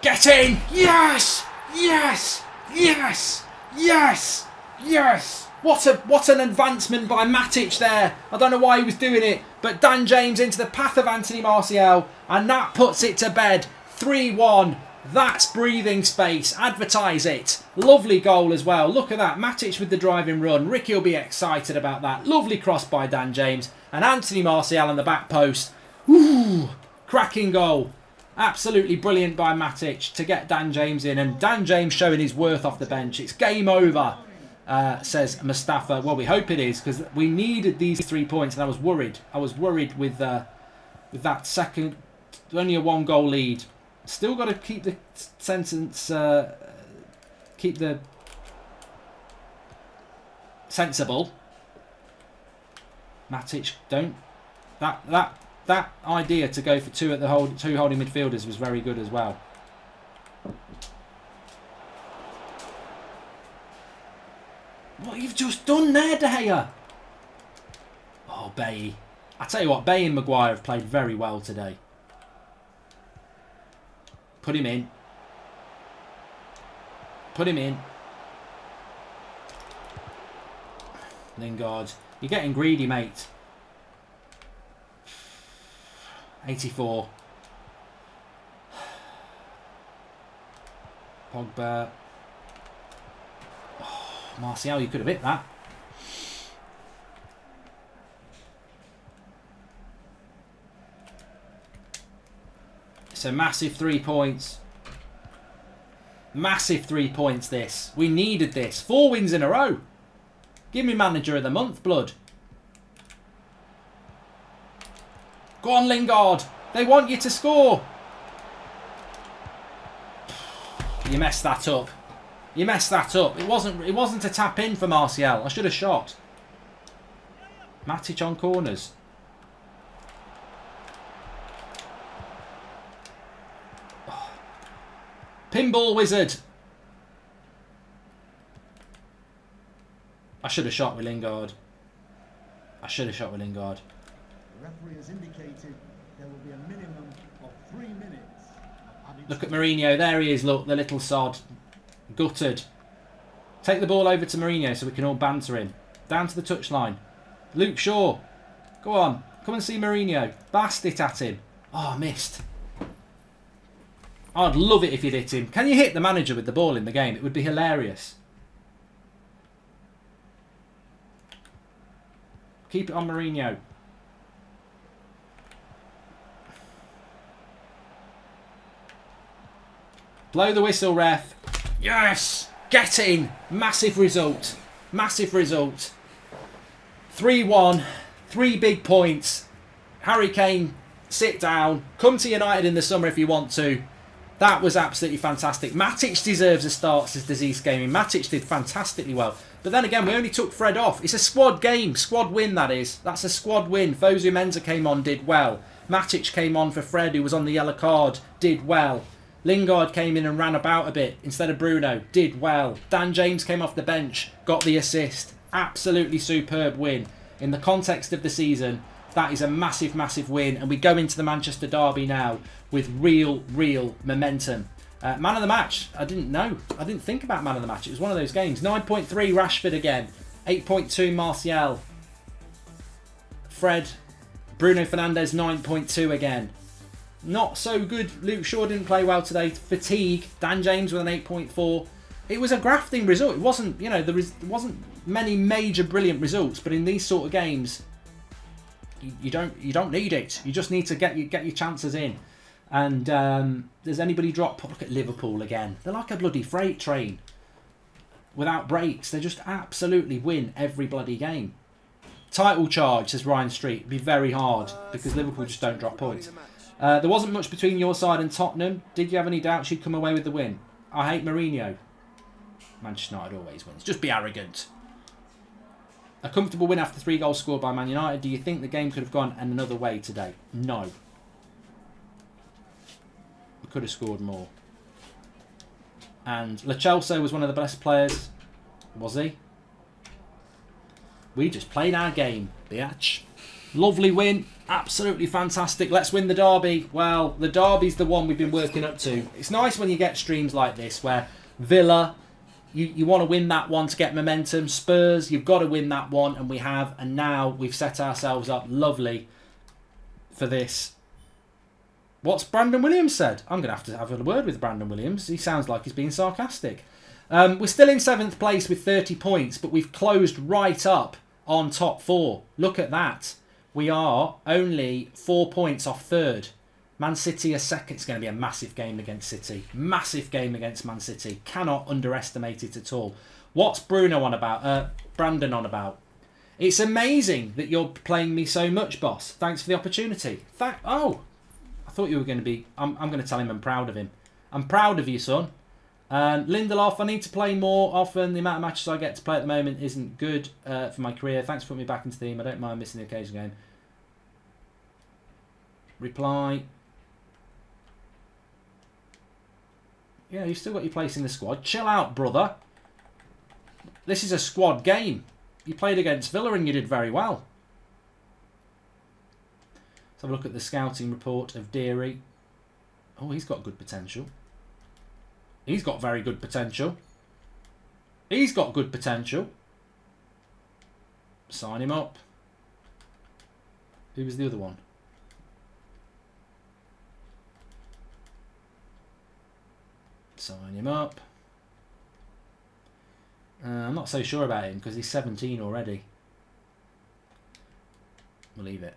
Get in! Yes! Yes! Yes! Yes! Yes! What an advancement by Matic there. I don't know why he was doing it, but Dan James into the path of Anthony Martial, and that puts it to bed. 3-1. That's breathing space. Advertise it. Lovely goal as well. Look at that. Matic with the driving run. Ricky will be excited about that. Lovely cross by Dan James. And Anthony Martial on the back post. Ooh, cracking goal. Absolutely brilliant by Matic to get Dan James in. And Dan James showing his worth off the bench. It's game over, says Mustafa. Well, we hope it is, because we needed these 3 points. And I was worried. I was worried with that second, only a 1-goal lead. Still got to keep the sentence, keep the sensible. Matic, don't. That idea to go for two holding midfielders was very good as well. What you've just done there, De Gea? Oh, Bailly. I tell you what, Bay and Maguire have played very well today. Put him in. Put him in. Lingard. You're getting greedy, mate. 84. Pogba. Oh, Martial, you could have hit that. It's a massive 3 points. Massive 3 points this. We needed this. 4 wins in a row. Give me manager of the month, blood. Go on, Lingard. They want you to score. You messed that up. You messed that up. It wasn't a tap in for Martial. I should have shot. Matic on corners. Oh. Pinball wizard. I should have shot with Lingard. I should have shot with Lingard. The referee has indicated there will be a minimum of 3 minutes of added Look at Mourinho. There he is. Look, the little sod. Gutted. Take the ball over to Mourinho so we can all banter him. Down to the touchline. Luke Shaw. Go on. Come and see Mourinho. Blast it at him. Oh, missed. I'd love it if you'd hit him. Can you hit the manager with the ball in the game? It would be hilarious. Keep it on Mourinho. Blow the whistle, ref. Yes! Get in! Massive result. Massive result. 3-1. 3 big points. Harry Kane, sit down. Come to United in the summer if you want to. That was absolutely fantastic. Matic deserves a start, says Disease Gaming. Matic did fantastically well. But then again, we only took Fred off. It's a squad game. Squad win, that is. That's a squad win. Fosu Mensah came on, did well. Matic came on for Fred, who was on the yellow card, did well. Lingard came in and ran about a bit instead of Bruno, did well. Dan James came off the bench, got the assist. Absolutely superb win. In the context of the season, that is a massive, massive win. And we go into the Manchester derby now with real momentum. Man of the match, I didn't know. I didn't think about man of the match. It was one of those games. 9.3 Rashford again. 8.2 Martial. Fred. Bruno Fernandes 9.2 again. Not so good. Luke Shaw didn't play well today. Fatigue. Dan James with an 8.4. It was a grafting result. It wasn't, you know, there wasn't many major brilliant results, but in these sort of games, you don't need it. You just need to get your chances in. And does anybody drop? Look at Liverpool again. They're like a bloody freight train without brakes. They just absolutely win every bloody game. Title charge, says Ryan Street. It'd be very hard because Liverpool just don't drop points. There wasn't much between your side and Tottenham. Did you have any doubts you'd come away with the win? I hate Mourinho. Manchester United always wins. Just be arrogant. A comfortable win after 3 goals scored by Man United. Do you think the game could have gone another way today? No. We could have scored more. And Lo Celso was one of the best players. Was he? We just played our game, biatch. Lovely win. Absolutely fantastic. Let's win the derby. Well, the derby's the one we've been working up to. It's nice when you get streams like this where Villa, you want to win that one to get momentum. Spurs, you've got to win that one, and we have. And now we've set ourselves up lovely for this. What's Brandon Williams said? I'm going to have a word with Brandon Williams. He sounds like he's being sarcastic. We're still in 7th place with 30 points, but we've closed right up on top 4. Look at that. We are only 4 points off 3rd. Man City are second. It's going to be a massive game against City. Massive game against Man City. Cannot underestimate it at all. What's Bruno on about? Brandon on about? It's amazing that you're playing me so much, boss. Thanks for the opportunity. Oh, I thought you were going to be... I'm going to tell him I'm proud of him. I'm proud of you, son. Lindelof, I need to play more often. The amount of matches I get to play at the moment isn't good for my career. Thanks for putting me back into the team. I don't mind missing the occasional game. Reply. Yeah, you've still got your place in the squad. Chill out, brother. This is a squad game. You played against Villa and you did very well. have a look at the scouting report of Deary. Oh, he's got good potential. He's got very good potential. He's got good potential. Sign him up. Who was the other one? Sign him up. I'm not so sure about him because he's 17 already. We'll leave it.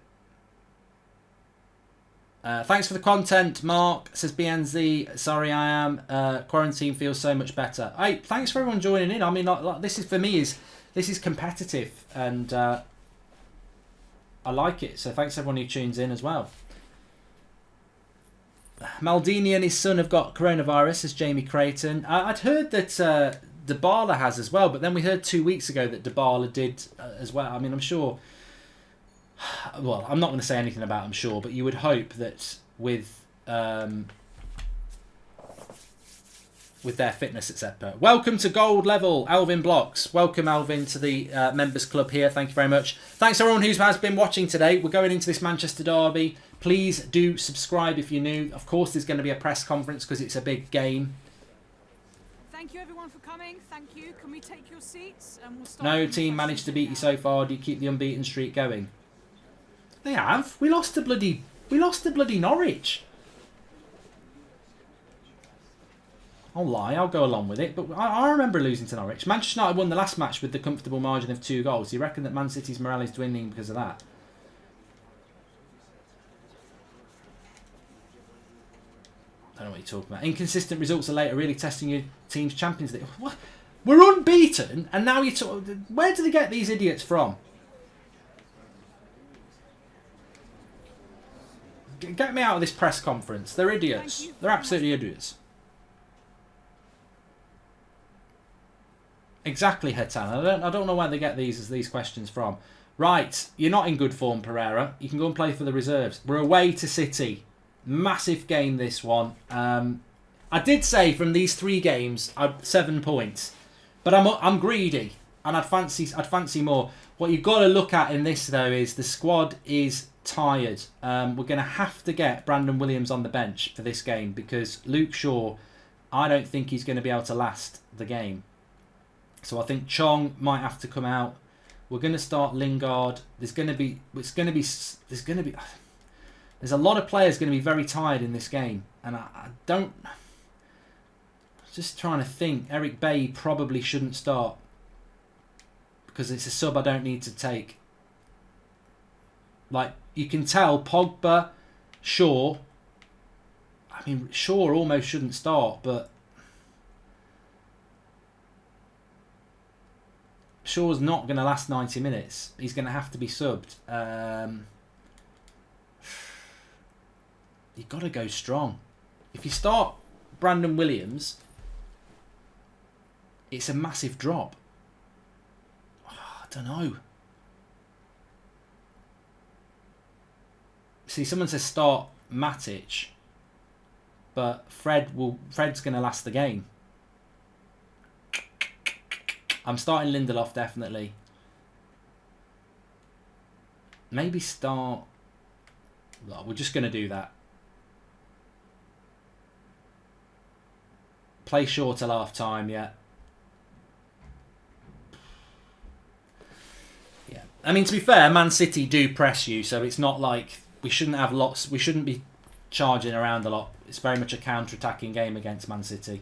Thanks for the content, Mark, says BNZ. Sorry, I am. Quarantine feels so much better. Hey, thanks for everyone joining in. I mean, like, this is, for me, this is competitive, and I like it. So thanks everyone who tunes in as well. Maldini and his son have got coronavirus, says Jamie Creighton. I'd heard that Dybala has as well, but then we heard 2 weeks ago that Dybala did as well. I mean, I'm sure... Well, I'm not going to say anything about I'm sure, but you would hope that with their fitness, etc. Welcome to Gold Level, Alvin Blocks. Welcome, Alvin, to the Members Club here. Thank you very much. Thanks everyone who has been watching today. We're going into this Manchester derby. Please do subscribe if you're new. Of course, there's going to be a press conference because it's a big game. Thank you everyone for coming. Thank you. Can we take your seats? And we'll start. No team managed to beat you so far. Do you keep the unbeaten streak going? They have. We lost to bloody Norwich. I'll lie. I'll go along with it. But I remember losing to Norwich. Manchester United won the last match with the comfortable margin of 2 goals. Do you reckon that Man City's morale is dwindling because of that? I don't know what you're talking about. Inconsistent results are later really testing your team's Champions League. What? We're unbeaten, and now you're talking... Where do they get these idiots from? Get me out of this press conference. They're idiots. They're absolutely idiots. Exactly, Hetan. I don't know where they get these questions from. Right, you're not in good form, Pereira. You can go and play for the reserves. We're away to City. Massive game, this one. I did say from these 3 games, 7 points, but I'm greedy, and I'd fancy more. What you've got to look at in this though is the squad is tired. We're going to have to get Brandon Williams on the bench for this game because Luke Shaw, I don't think he's going to be able to last the game. So I think Chong might have to come out. We're going to start Lingard. There's a lot of players going to be very tired in this game, and I don't. Just trying to think. Eric Bailly probably shouldn't start because it's a sub I don't need to take. Like, you can tell Pogba, Shaw. I mean, Shaw almost shouldn't start, but Shaw's not going to last 90 minutes. He's going to have to be subbed. You've got to go strong. If you start Brandon Williams, it's a massive drop. I don't know. See, someone says start Matic, but Fred's going to last the game. I'm starting Lindelof, definitely. Maybe start... Well, we're just going to do that. Play Shaw till half time, yeah. Yeah. I mean, to be fair, Man City do press you, so it's not like we shouldn't have lots. We shouldn't be charging around a lot. It's very much a counter-attacking game against Man City.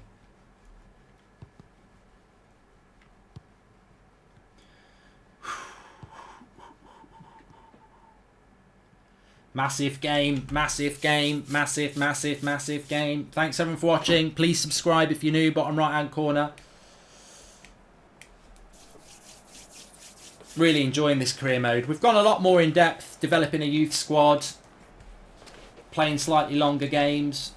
Massive game, massive game, massive, massive, massive game. Thanks everyone for watching. Please subscribe if you're new, bottom right hand corner. Really enjoying this career mode. We've gone a lot more in depth, developing a youth squad, playing slightly longer games.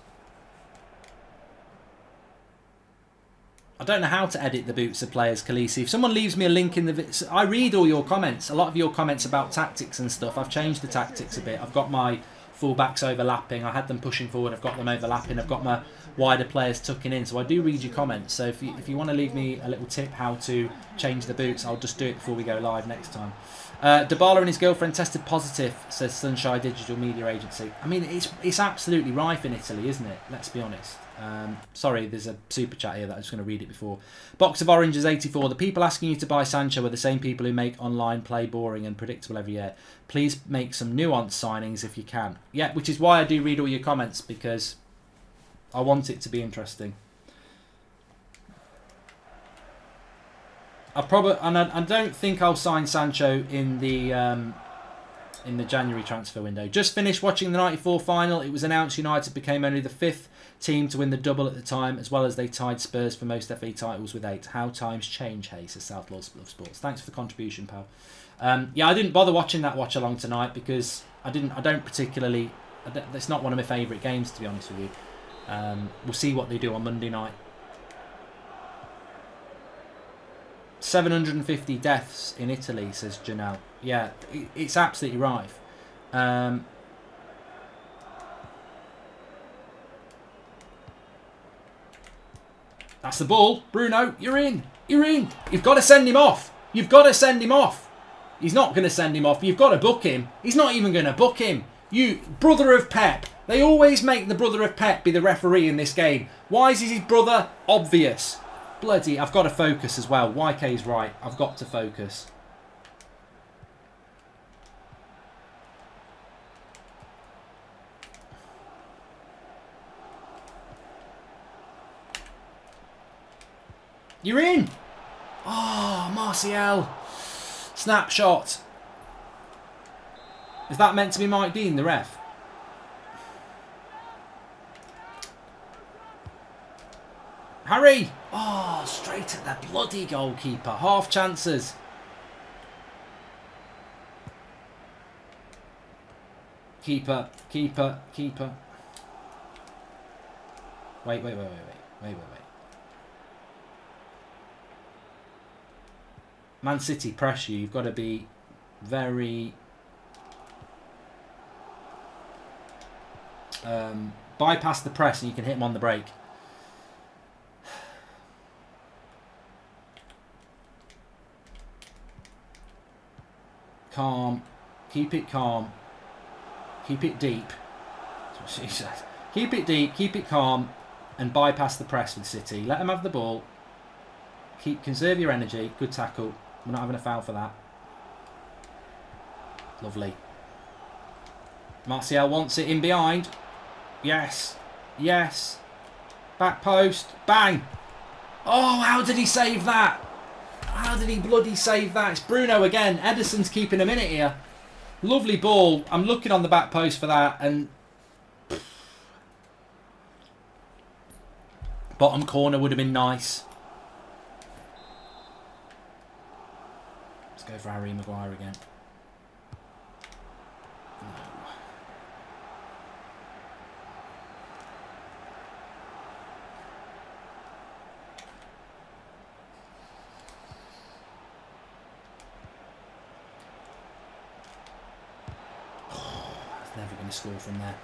I don't know how to edit the boots of players, Khaleesi. If someone leaves me a link in the... I read all your comments. A lot of your comments about tactics and stuff. I've changed the tactics a bit. I've got my full-backs overlapping. I had them pushing forward. I've got them overlapping. I've got my wider players tucking in. So I do read your comments. So if you want to leave me a little tip how to change the boots, I'll just do it before we go live next time. Dybala and his girlfriend tested positive, says Sunshine Digital Media Agency. I mean, it's absolutely rife in Italy, isn't it? Let's be honest. Sorry, there's a super chat here that I'm just going to read it before. Box of Oranges 84. The people asking you to buy Sancho are the same people who make online play boring and predictable every year. Please make some nuanced signings if you can. Yeah, which is why I do read all your comments, because I want it to be interesting. I don't think I'll sign Sancho in the January transfer window. Just finished watching the '94 final. It was announced United became only the 5th team to win the double at the time, as well as they tied Spurs for most FA titles with 8. How times change, hey, says South Love Sports. Thanks for the contribution, pal. Yeah, I didn't bother watching that watch along tonight because it's not one of my favourite games, to be honest with you. We'll see what they do on Monday night. 750 deaths in Italy, says Janelle. Yeah, it's absolutely rife. That's the ball. Bruno, you're in. You're in. You've got to send him off. You've got to send him off. He's not going to send him off. You've got to book him. He's not even going to book him. You, brother of Pep. They always make the brother of Pep be the referee in this game. Why is his brother? Obvious. Bloody, I've got to focus as well. YK's right. I've got to focus. You're in. Oh, Martial. Snapshot. Is that meant to be Mike Dean, the ref? Harry! Oh, straight at the bloody goalkeeper. Half chances. Keeper. Wait. Man City press you. You've got to be very... bypass the press and you can hit him on the break. Calm. Keep it calm. Keep it deep. That's what she says. Keep it deep, keep it calm, and bypass the press with City. Let them have the ball. Conserve your energy. Good tackle. We're not having a foul for that. Lovely. Martial wants it in behind. Yes. Yes. Back post. Bang. Oh, how did he save that? How did he bloody save that? It's Bruno again. Ederson's keeping him in it here. Lovely ball. I'm looking on the back post for that. And bottom corner would have been nice. Let's go for Harry Maguire again. Never going to score from there.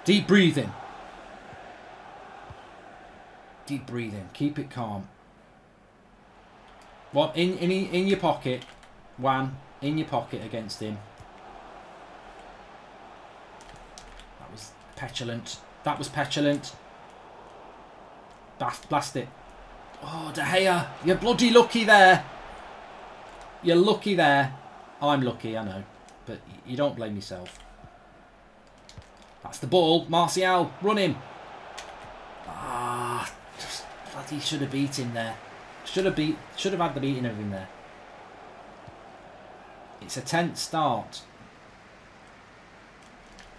Deep breathing. Deep breathing. Keep it calm. What? In your pocket. Juan. In your pocket against him. That was petulant. That was petulant. Blast it. Oh, De Gea. You're bloody lucky there. You're lucky there. I'm lucky, I know. But you don't blame yourself. That's the ball. Martial, run him. Ah, just bloody should have beat him there. Should have had the beating of him there. It's a tense start.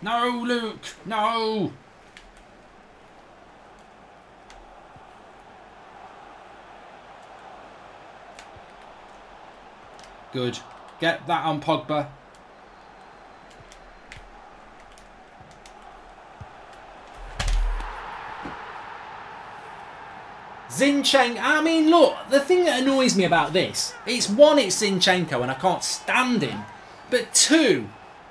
No, Luke, no. Good. Get that on Pogba. Zinchenko, I mean, look, the thing that annoys me about this, it's one, it's Zinchenko and I can't stand him, but two,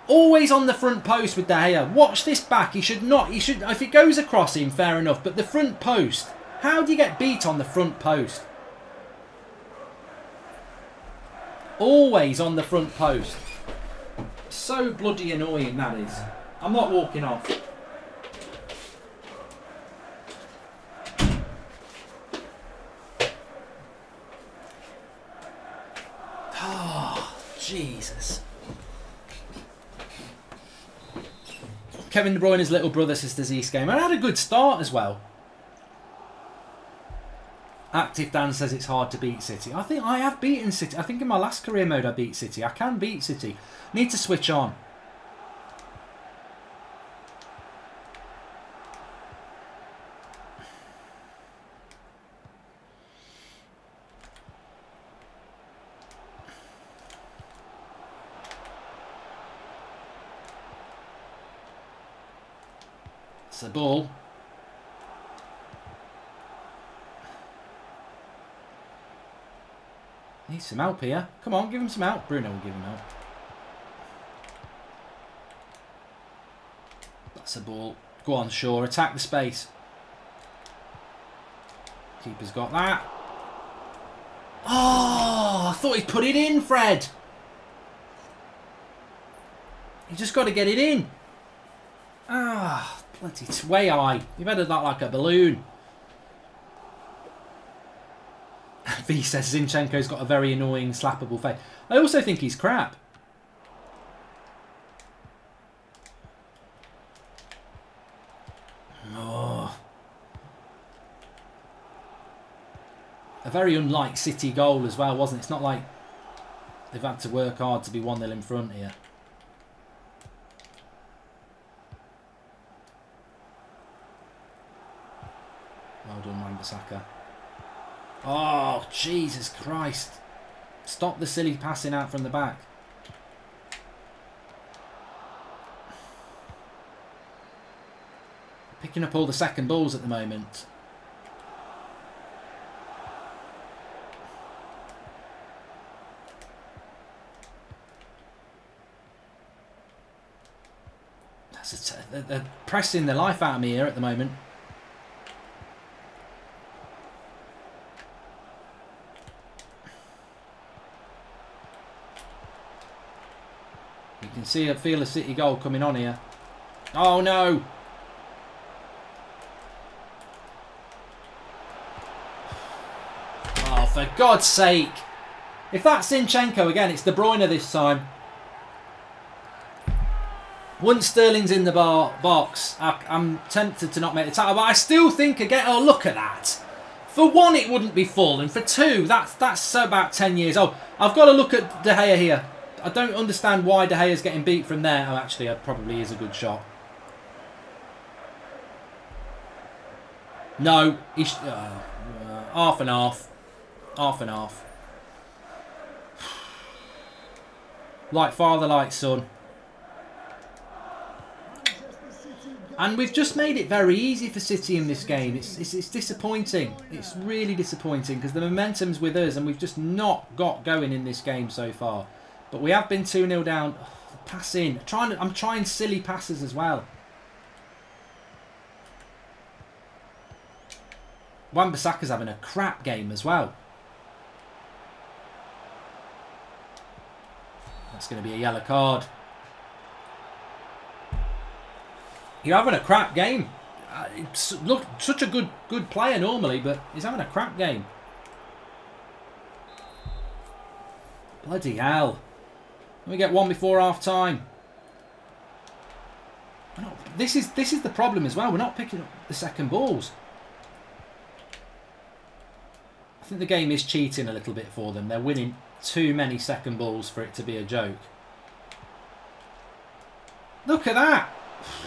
Always on the front post with De Gea. Watch this back. He should not. He should. If it goes across him, fair enough. But the front post. How do you get beat on the front post? Always on the front post. So bloody annoying that is. I'm not walking off. Oh, Jesus. Kevin De Bruyne's little brother says Zeus game. I had a good start as well. Active Dan says it's hard to beat City. I think I have beaten City. I think in my last career mode I beat City. I can beat City. Need to switch on. It's a ball. Needs some help here. Come on, give him some help. Bruno will give him help. That's a ball. Go on, Shaw. Attack the space. Keeper's got that. Oh, I thought he'd put it in, Fred. You just got to get it in. Ah, bloody way high. You've headed that like a balloon. V says Zinchenko's got a very annoying, slappable face. I also think he's crap. Oh. A very unlike City goal as well, wasn't it? It's not like they've had to work hard to be 1-0 in front here. Well done, Wan-Bissaka. Oh, Jesus Christ. Stop the silly passing out from the back. Picking up all the second balls at the moment. They're pressing the life out of me here at the moment. You can see, feel a City goal coming on here. Oh no! Oh, for God's sake! If that's Zinchenko again, it's De Bruyne this time. Once Sterling's in the box, I'm tempted to not make the tackle, but I still think again. Oh, look at that! For one, it wouldn't be full, and for two, that's about 10 years old. I've got to look at De Gea here. I don't understand why De Gea's getting beat from there. Oh, actually, it probably is a good shot. No, he's half and half. Half and half. Like father, like son. And we've just made it very easy for City in this game. It's disappointing. It's really disappointing because the momentum's with us and we've just not got going in this game so far. But we have been 2-0 down. Oh, pass in. I'm trying silly passes as well. Wan-Bissaka's having a crap game as well. That's going to be a yellow card. You're having a crap game. Look, such a good player normally, but he's having a crap game. Bloody hell. We get one before half time. This is the problem as well. We're not picking up the second balls. I think the game is cheating a little bit for them. They're winning too many second balls for it to be a joke. Look at that.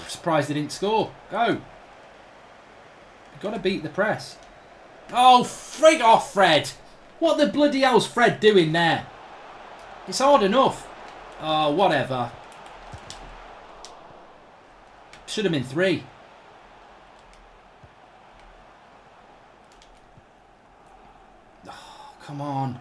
Surprised they didn't score. Go. You've got to beat the press. Oh, frig off, Fred. What the bloody hell's Fred doing there? It's hard enough. Oh, whatever. Should have been 3. Oh, come on.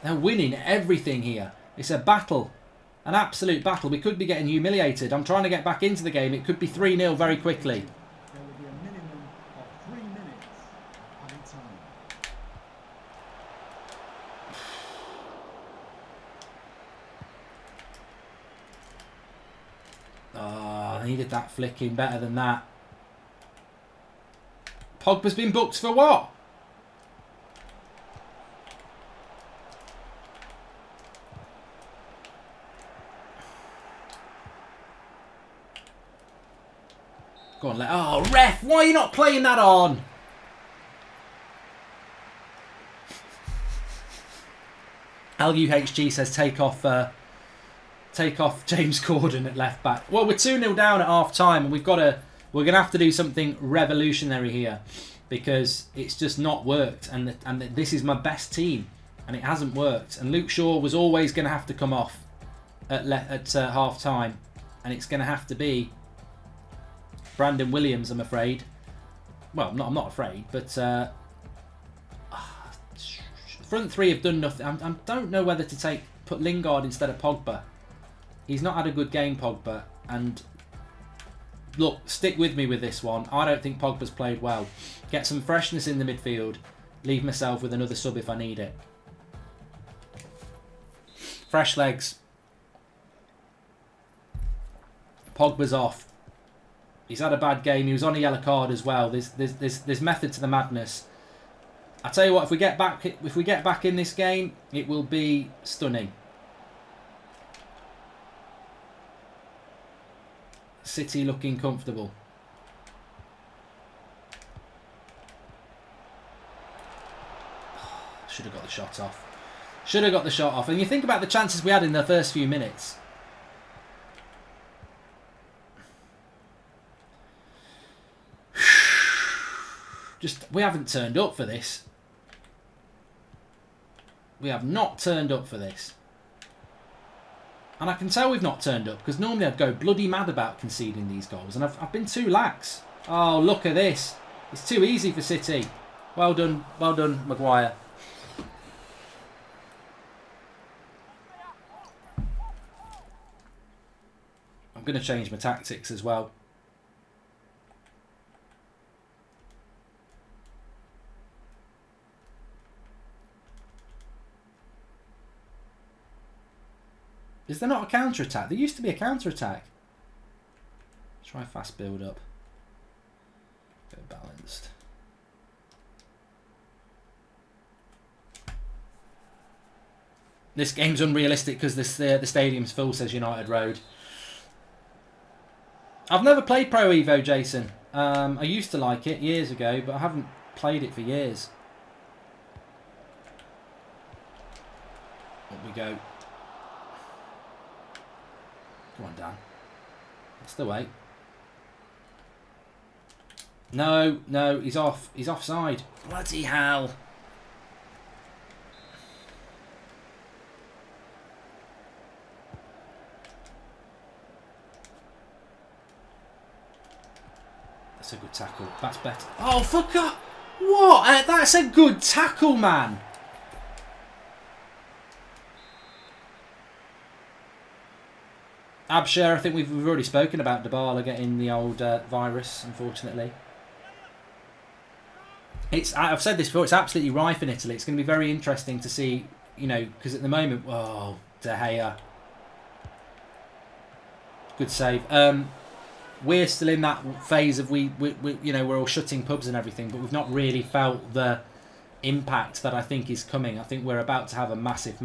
They're winning everything here. It's a battle. An absolute battle. We could be getting humiliated. I'm trying to get back into the game. It could be 3-0 very quickly. There will be a minimum of 3 minutes of added time. Oh, I needed that flicking better than that. Pogba's been booked for what? Go on, oh, ref, why are you not playing that on? LUHG says take off James Corden at left back. Well, we're 2-0 down at half time, and we're going to have to do something revolutionary here because it's just not worked, and this is my best team, and it hasn't worked. And Luke Shaw was always going to have to come off at half time, and it's going to have to be Brandon Williams, I'm afraid. Well, I'm not afraid, but front three have done nothing. I don't know whether to put Lingard instead of Pogba. He's not had a good game, Pogba, and look, stick with me with this one. I don't think Pogba's played well. Get some freshness in the midfield. Leave myself with another sub if I need it. Fresh legs. Pogba's off. He's had a bad game. He was on a yellow card as well. There's method to the madness. I tell you what, if we get back in this game, it will be stunning. City looking comfortable. Should have got the shot off. Should have got the shot off. And you think about the chances we had in the first few minutes. We haven't turned up for this. We have not turned up for this. And I can tell we've not turned up because normally I'd go bloody mad about conceding these goals. And I've been too lax. Oh, look at this. It's too easy for City. Well done, Maguire. I'm going to change my tactics as well. Is there not a counter-attack? There used to be a counter-attack. Try fast build-up. Go balanced. This game's unrealistic because the stadium's full, says United Road. I've never played Pro Evo, Jason. I used to like it years ago, but I haven't played it for years. Up we go. Come on, Dan. That's the way. No, he's off. He's offside. Bloody hell. That's a good tackle. That's better. Oh, fuck off. What? That's a good tackle, man. Abshare, I think we've already spoken about Dybala getting the old virus, unfortunately. I've said this before, it's absolutely rife in Italy. It's going to be very interesting to see, because at the moment, oh, De Gea. Good save. We're still in that phase of we're all shutting pubs and everything, but we've not really felt the impact that I think is coming. I think we're about to have a massive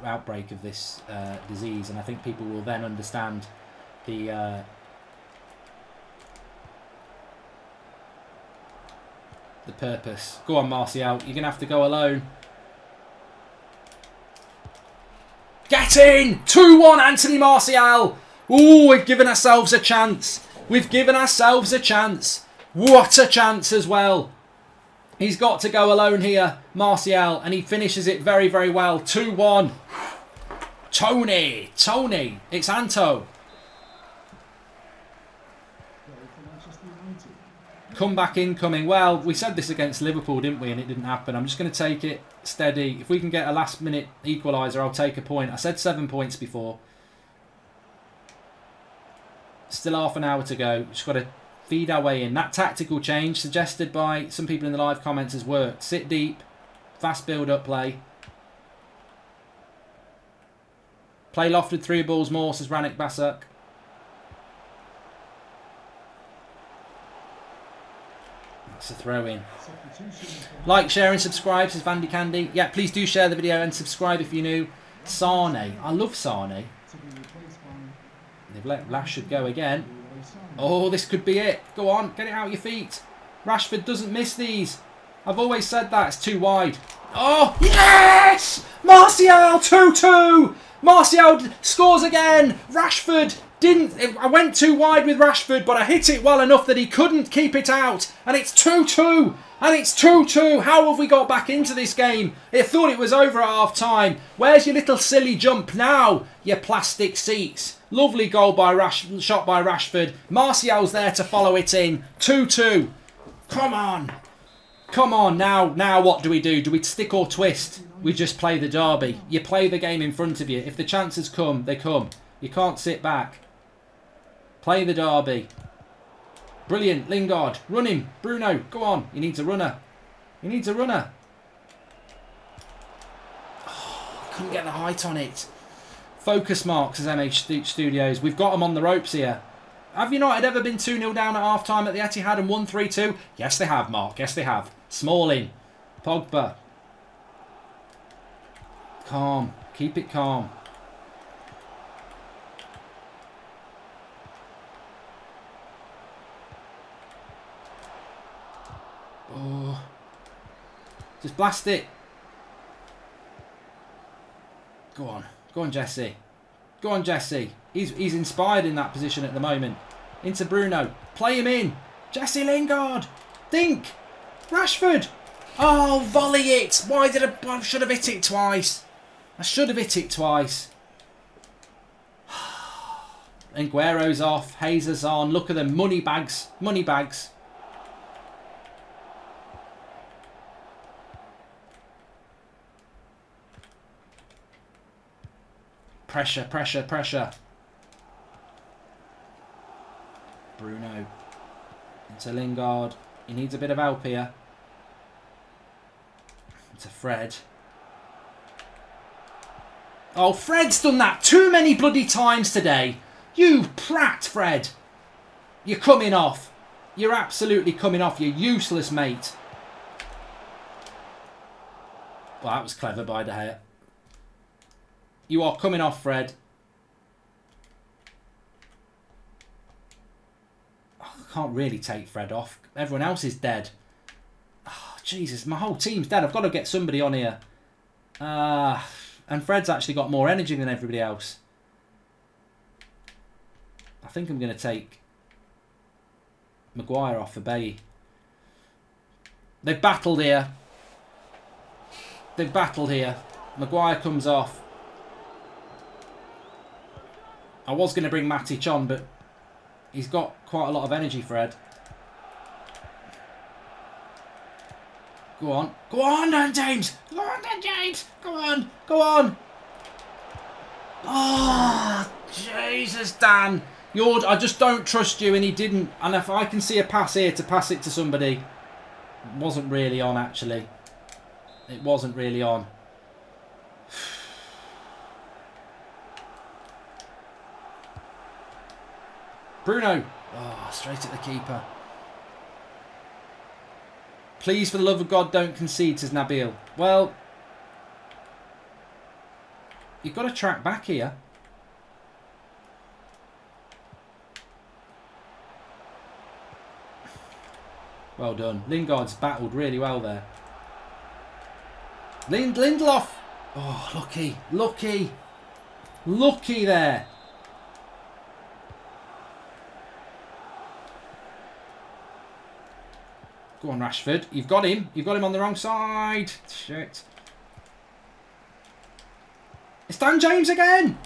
outbreak of this disease, and I think people will then understand the purpose. Go on, Martial, you're gonna have to go alone. Get in! 2-1 Anthony Martial. Ooh, we've given ourselves a chance. What a chance as well. He's got to go alone here, Martial, and he finishes it very, very well. 2-1. Tony, it's Anto. Comeback incoming. Well, we said this against Liverpool, didn't we? And it didn't happen. I'm just going to take it steady. If we can get a last-minute equaliser, I'll take a point. I said 7 points before. Still half an hour to go. Just got to feed our way in. That tactical change suggested by some people in the live comments has worked. Sit deep. Fast build-up play. Play lofted 3 balls more, says Ranik Basak. That's a throw in. Like, share and subscribe, says Vandy Candy. Yeah, please do share the video and subscribe if you're new. Sane. I love Sane. They've let Rashford go again. Oh, this could be it. Go on, get it out your feet. Rashford doesn't miss these. I've always said that. It's too wide. Oh, yes! Martial, 2-2. Martial scores again. Rashford didn't. I went too wide with Rashford, but I hit it well enough that he couldn't keep it out. And it's 2-2. And it's 2-2. How have we got back into this game? I thought it was over at half time. Where's your little silly jump now, you plastic seats? Lovely goal by shot by Rashford. Martial's there to follow it in. 2-2. Come on. Come on. Now what do? Do we stick or twist? We just play the derby. You play the game in front of you. If the chances come, they come. You can't sit back. Play the derby. Brilliant. Lingard. Run him. Bruno. Go on. He needs a runner. He needs a runner. Oh, couldn't get the height on it. Focus marks as MH Studios. We've got them on the ropes here. Have United ever been 2-0 down at half-time at the Etihad and won 3-2? Yes, they have, Mark. Yes, they have. Smalling. Pogba. Calm. Keep it calm. Oh. Just blast it. Go on. Go on, Jesse. Go on, Jesse. He's inspired in that position at the moment. Into Bruno. Play him in. Jesse Lingard. Think. Rashford. Oh, volley it. Why did I should have hit it twice. I should have hit it twice. Nguero's off. Hazer's on. Look at them. Money bags. Money bags. Pressure, pressure, pressure. Bruno. Into Lingard. He needs a bit of help here. Into Fred. Oh, Fred's done that too many bloody times today. You prat, Fred. You're coming off. You're absolutely coming off. You're useless, mate. Well, that was clever by De Gea. You are coming off, Fred. Oh, I can't really take Fred off. Everyone else is dead. Oh, Jesus, my whole team's dead. I've got to get somebody on here. And Fred's actually got more energy than everybody else. I think I'm going to take Maguire off for Bailly. They've battled here. They've battled here. Maguire comes off. I was going to bring Matic on, but he's got quite a lot of energy, Fred. Go on. Go on then, James. Go on then, James. Go on. Go on. Oh, Jesus, Dan. I just don't trust you, and he didn't. And if I can see a pass here to pass it to somebody, it wasn't really on, actually. It wasn't really on. Bruno. Oh, straight at the keeper. Please, for the love of God, don't concede, says Nabil. Well, you've got to track back here. Well done. Lingard's battled really well there. Lindelof. Oh, lucky. Lucky. Lucky there. Go on, Rashford. You've got him. You've got him on the wrong side. Shit. It's Dan James again.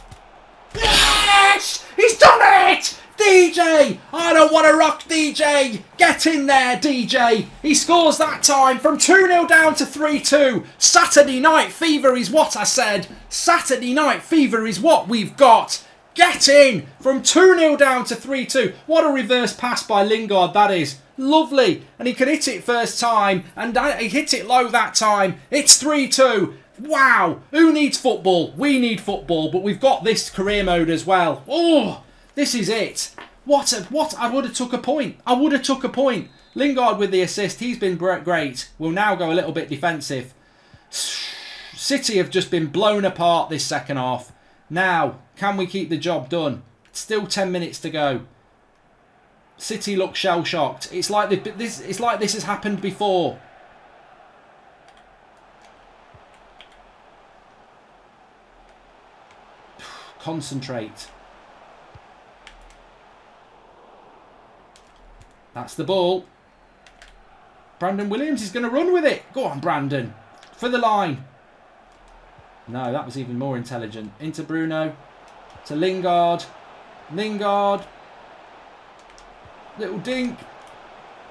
Yes! He's done it! DJ! DJ! I don't want to rock DJ! Get in there, DJ! He scores that time from 2-0 down to 3-2. Saturday night fever is what I said. Saturday night fever is what we've got. Get in from 2-0 down to 3-2. What a reverse pass by Lingard that is. Lovely. And he can hit it first time. And he hit it low that time. It's 3-2. Wow. Who needs football? We need football. But we've got this career mode as well. Oh, this is it. What? I would have took a point. I would have took a point. Lingard with the assist. He's been great. We'll now go a little bit defensive. City have just been blown apart this second half. Now, can we keep the job done? Still 10 minutes to go. City look shell-shocked. It's like this has happened before. Concentrate. That's the ball. Brandon Williams is going to run with it. Go on, Brandon. For the line. No, that was even more intelligent. Into Bruno. To Lingard. Lingard. Little dink.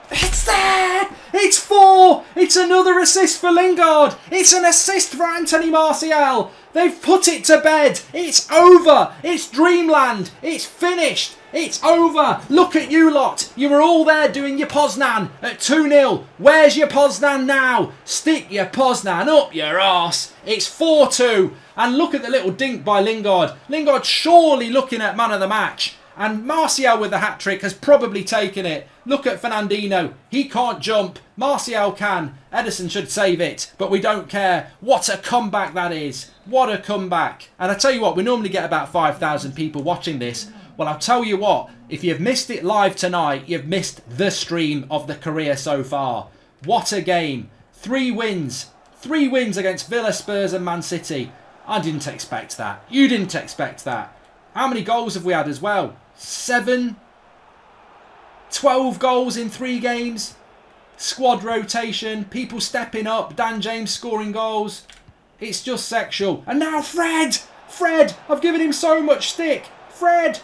It's there! It's 4! It's another assist for Lingard. It's an assist for Anthony Martial. They've put it to bed. It's over. It's dreamland. It's finished. It's over. Look at you lot. You were all there doing your Poznan at 2-0. Where's your Poznan now? Stick your Poznan up your arse. It's 4-2. And look at the little dink by Lingard. Lingard surely looking at man of the match. And Martial with the hat-trick has probably taken it. Look at Fernandinho. He can't jump. Martial can. Ederson should save it. But we don't care. What a comeback that is. What a comeback. And I tell you what, we normally get about 5,000 people watching this. Well, I'll tell you what. If you've missed it live tonight, you've missed the stream of the career so far. What a game. 3 wins. 3 wins against Villa, Spurs and Man City. I didn't expect that. You didn't expect that. How many goals have we had as well? 7, 12 goals in 3 games. Squad rotation, people stepping up, Dan James scoring goals. It's just sexual. And now Fred! I've given him so much stick. Fred!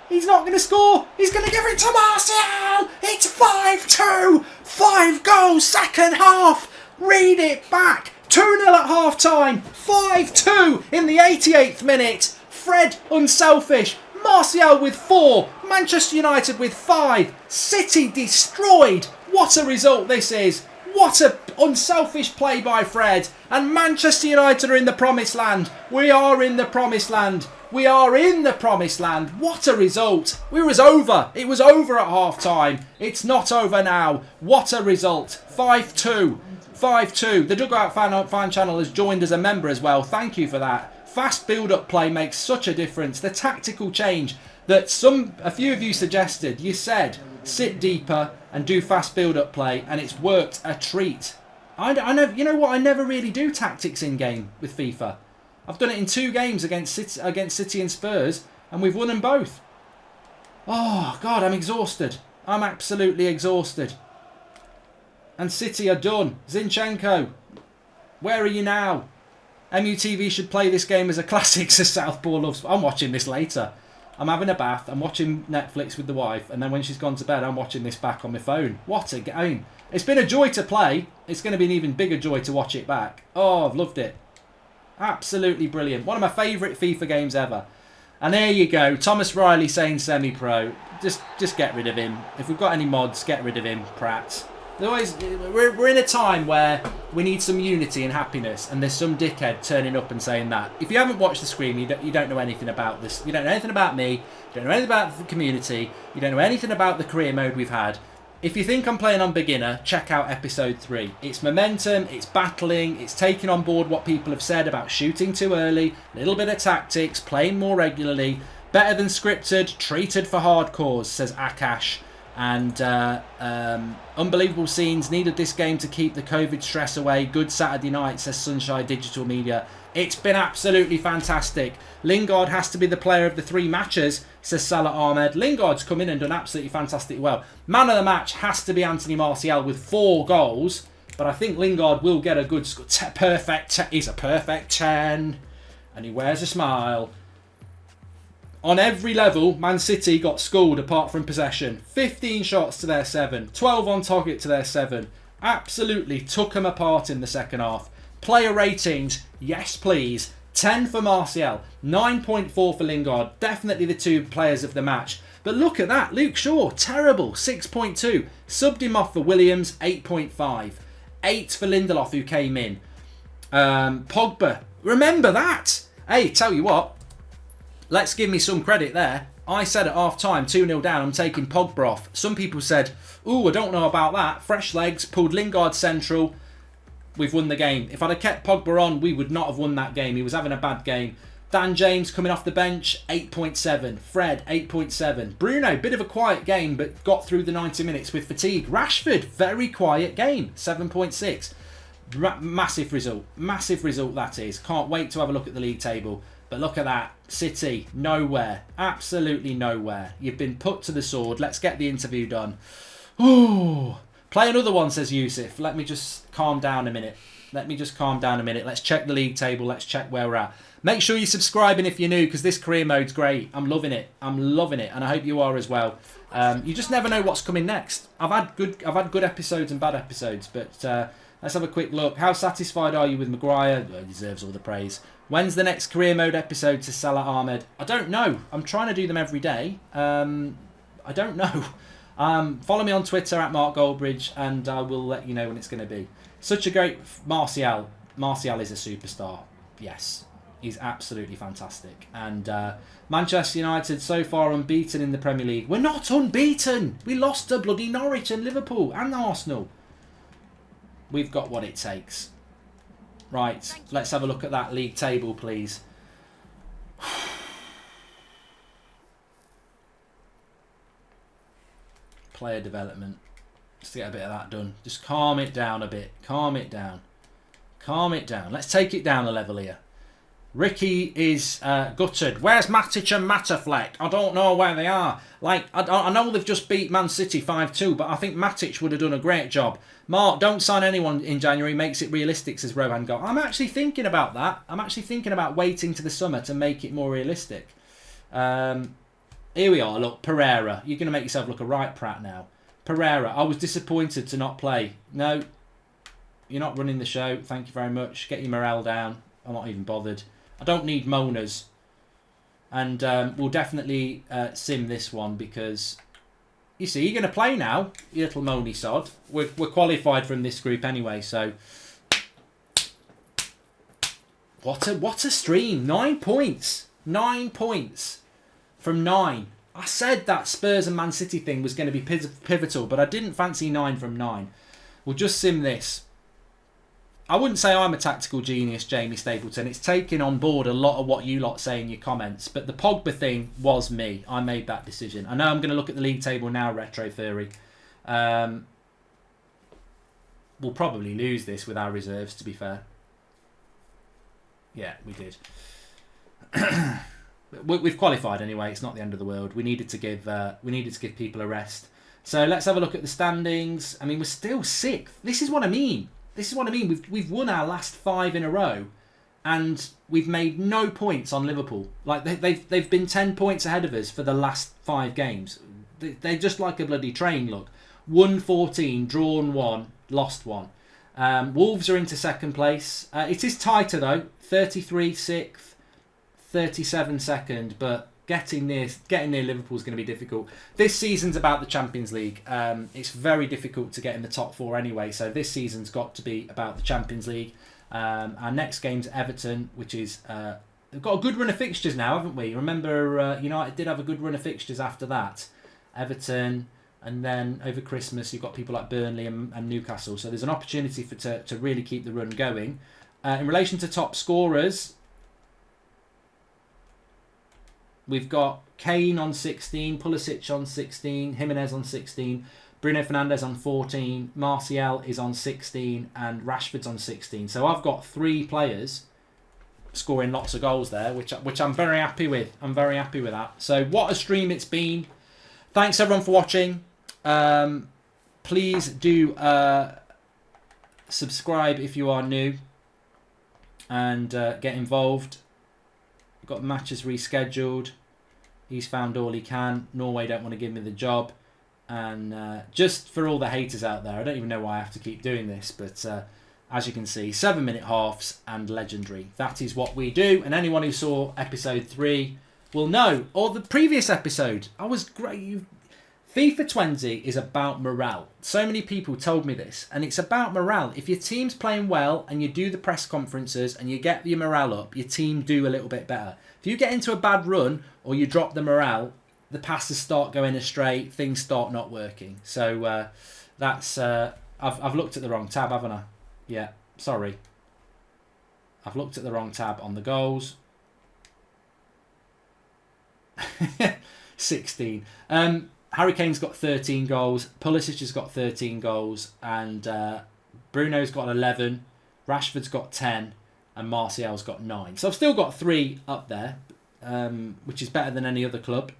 He's not going to score. He's going to give it to Martial. It's 5-2. 5 goals second half. Read it back. 2-0 at half time. 5-2 in the 88th minute. Fred unselfish. Martial with 4. Manchester United with 5. City destroyed. What a result this is. What a unselfish play by Fred. And Manchester United are in the promised land. We are in the promised land. We are in the promised land. What a result. It was over. It was over at half time. It's not over now. What a result. 5-2. 5-2. The Dugout fan channel has joined as a member as well. Thank you for that. Fast build-up play makes such a difference. The tactical change that a few of you suggested. You said sit deeper and do fast build-up play, and it's worked a treat. I know. You know what? I never really do tactics in game with FIFA. I've done it in 2 games against City and Spurs, and we've won them both. Oh God, I'm exhausted. I'm absolutely exhausted. And City are done. Zinchenko, where are you now? MUTV should play this game as a classic, says Southpaw Loves. I'm watching this later. I'm having a bath, I'm watching Netflix with the wife, and then when she's gone to bed, I'm watching this back on my phone. What a game. It's been a joy to play. It's going to be an even bigger joy to watch it back. Oh, I've loved it. Absolutely brilliant. One of my favourite FIFA games ever. And there you go. Thomas Riley saying semi-pro. Just get rid of him. If we've got any mods, get rid of him, Pratt. We're in a time where we need some unity and happiness, and there's some dickhead turning up and saying that. If you haven't watched the stream, you don't know anything about this. You don't know anything about me. You don't know anything about the community. You don't know anything about the career mode we've had. If you think I'm playing on beginner, check out episode 3. It's momentum, it's battling, it's taking on board what people have said about shooting too early, a little bit of tactics, playing more regularly, better than scripted, treated for hardcores, says Akash. And unbelievable scenes, needed this game to keep the COVID stress away. Good Saturday night, says Sunshine Digital Media. It's been absolutely fantastic. Lingard has to be the player of the 3 matches, says Salah Ahmed. Lingard's come in and done absolutely fantastic well. Man of the match has to be Anthony Martial with 4 goals. But I think Lingard will get a good score. He's a perfect 10. And he wears a smile. On every level, Man City got schooled apart from possession. 15 shots to their 7. 12 on target to their 7. Absolutely took them apart in the second half. Player ratings, yes please. 10 for Martial. 9.4 for Lingard. Definitely the 2 players of the match. But look at that. Luke Shaw, terrible. 6.2. Subbed him off for Williams, 8.5. 8 for Lindelof, who came in. Pogba. Remember that. Hey, tell you what. Let's give me some credit there. I said at half-time, 2-0 down, I'm taking Pogba off. Some people said, ooh, I don't know about that. Fresh legs, pulled Lingard central. We've won the game. If I'd have kept Pogba on, we would not have won that game. He was having a bad game. Dan James coming off the bench, 8.7. Fred, 8.7. Bruno, bit of a quiet game, but got through the 90 minutes with fatigue. Rashford, very quiet game, 7.6. Massive result. Massive result that is. Can't wait to have a look at the league table. But look at that. City, nowhere. Absolutely nowhere. You've been put to the sword. Let's get the interview done. Ooh. Play another one, says Yusuf. Let me just calm down a minute. Let's check the league table. Let's check where we're at. Make sure you're subscribing if you're new, because this career mode's great. I'm loving it. And I hope you are as well. You just never know what's coming next. I've had good episodes and bad episodes, but let's have a quick look. How satisfied are you with Maguire? Well, he deserves all the praise. When's the next career mode episode to Salah Ahmed? I don't know. I'm trying to do them every day. I don't know. Follow me on Twitter at Mark Goldbridge, and I will let you know when it's going to be. Such a great Martial. Martial is a superstar. Yes, he's absolutely fantastic. And Manchester United so far unbeaten in the Premier League. We're not unbeaten. We lost to bloody Norwich and Liverpool and Arsenal. We've got what it takes. Right, let's have a look at that league table, please. Player development. Just to get a bit of that done. Just calm it down a bit. Calm it down. Let's take it down a level here. Ricky is gutted. Where's Matic and Matafleck? I don't know where they are. Like, I know they've just beat Man City 5-2, but I think Matic would have done a great job. Mark, don't sign anyone in January. Makes it realistic, says Rohan Go. I'm actually thinking about that. I'm actually thinking about waiting to the summer to make it more realistic. Here we are. Look, Pereira. You're going to make yourself look a right prat now. Pereira, I was disappointed to not play. No, you're not running the show. Thank you very much. Get your morale down. I'm not even bothered. I don't need moaners. And we'll definitely sim this one because, you see, you're going to play now, you little moany sod. We're qualified from this group anyway, so. What a stream. 9 points. 9 points from 9. I said that Spurs and Man City thing was going to be pivotal, but I didn't fancy 9 from 9. We'll just sim this. I wouldn't say I'm a tactical genius, Jamie Stapleton. It's taken on board a lot of what you lot say in your comments. But the Pogba thing was me. I made that decision. I know I'm going to look at the league table now, Retro Theory. We'll probably lose this with our reserves, to be fair. Yeah, we did. We've qualified anyway. It's not the end of the world. We needed to give people a rest. So let's have a look at the standings. I mean, we're still sixth. This is what I mean. We've won our last 5 in a row, and we've made no points on Liverpool. Like they've been 10 points ahead of us for the last 5 games. They're just like a bloody train. Look, won 14, drawn 1, lost 1. Wolves are into second place. It is tighter though. 33 sixth, 37 second, but getting near Liverpool is going to be difficult. This season's about the Champions League. It's very difficult to get in the top 4 anyway, so this season's got to be about the Champions League. Our next game's Everton, which is they've got a good run of fixtures now, haven't we? Remember, United did have a good run of fixtures after that. Everton, and then over Christmas you've got people like Burnley and Newcastle, so there's an opportunity to really keep the run going. In relation to top scorers, we've got Kane on 16, Pulisic on 16, Jimenez on 16, Bruno Fernandes on 14, Martial is on 16, and Rashford's on 16. So I've got 3 players scoring lots of goals there, which I'm very happy with. I'm very happy with that. So what a stream it's been. Thanks everyone for watching. Please do subscribe if you are new and get involved. Got matches rescheduled. He's found all he can. Norway don't want to give me the job. And just for all the haters out there, I don't even know why I have to keep doing this, but as you can see, 7-minute halves and legendary. That is what we do. And anyone who saw episode 3 will know, or the previous episode, I was great. FIFA 20 is about morale. So many people told me this, and it's about morale. If your team's playing well and you do the press conferences and you get your morale up, your team do a little bit better. If you get into a bad run or you drop the morale, the passes start going astray, things start not working. So that's I've looked at the wrong tab, haven't I? Yeah, sorry. I've looked at the wrong tab on the goals. 16. Harry Kane's got 13 goals. Pulisic has got 13 goals. And Bruno's got 11. Rashford's got 10. And Martial's got 9. So I've still got 3 up there, which is better than any other club.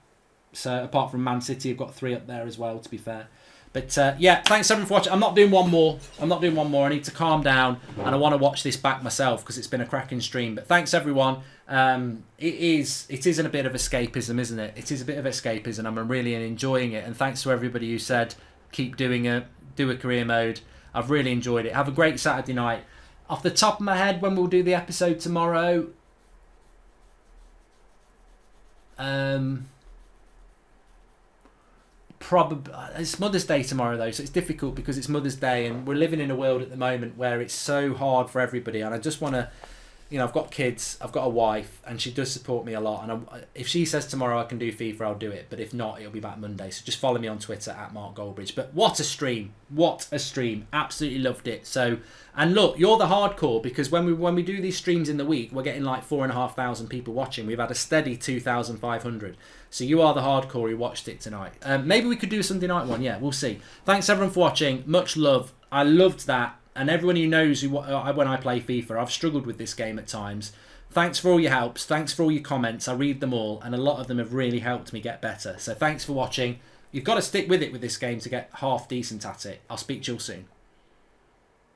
So apart from Man City, I've got 3 up there as well, to be fair. But yeah, thanks everyone for watching. I'm not doing one more. I need to calm down, and I want to watch this back myself because it's been a cracking stream. But thanks everyone. It is a bit of escapism, isn't it? It is a bit of escapism. I'm really enjoying it. And thanks to everybody who said keep doing it, do a career mode. I've really enjoyed it. Have a great Saturday night. Off the top of my head, when we'll do the episode tomorrow, probably it's Mother's Day tomorrow though, so it's difficult because it's Mother's Day and we're living in a world at the moment where it's so hard for everybody, and I just want to, I've got kids, I've got a wife, and she does support me a lot, and if she says tomorrow I can do FIFA, I'll do it, but if not, it'll be back Monday. So just follow me on Twitter at Mark Goldbridge. But what a stream, absolutely loved it. So, and look, you're the hardcore, because when we do these streams in the week, we're getting like 4,500 people watching. We've had a steady 2,500. So you are the hardcore who watched it tonight. Maybe we could do a Sunday night one. Yeah, we'll see. Thanks everyone for watching. Much love. I loved that. And everyone who knows when I play FIFA, I've struggled with this game at times. Thanks for all your helps. Thanks for all your comments. I read them all. And a lot of them have really helped me get better. So thanks for watching. You've got to stick with it with this game to get half decent at it. I'll speak to you all soon.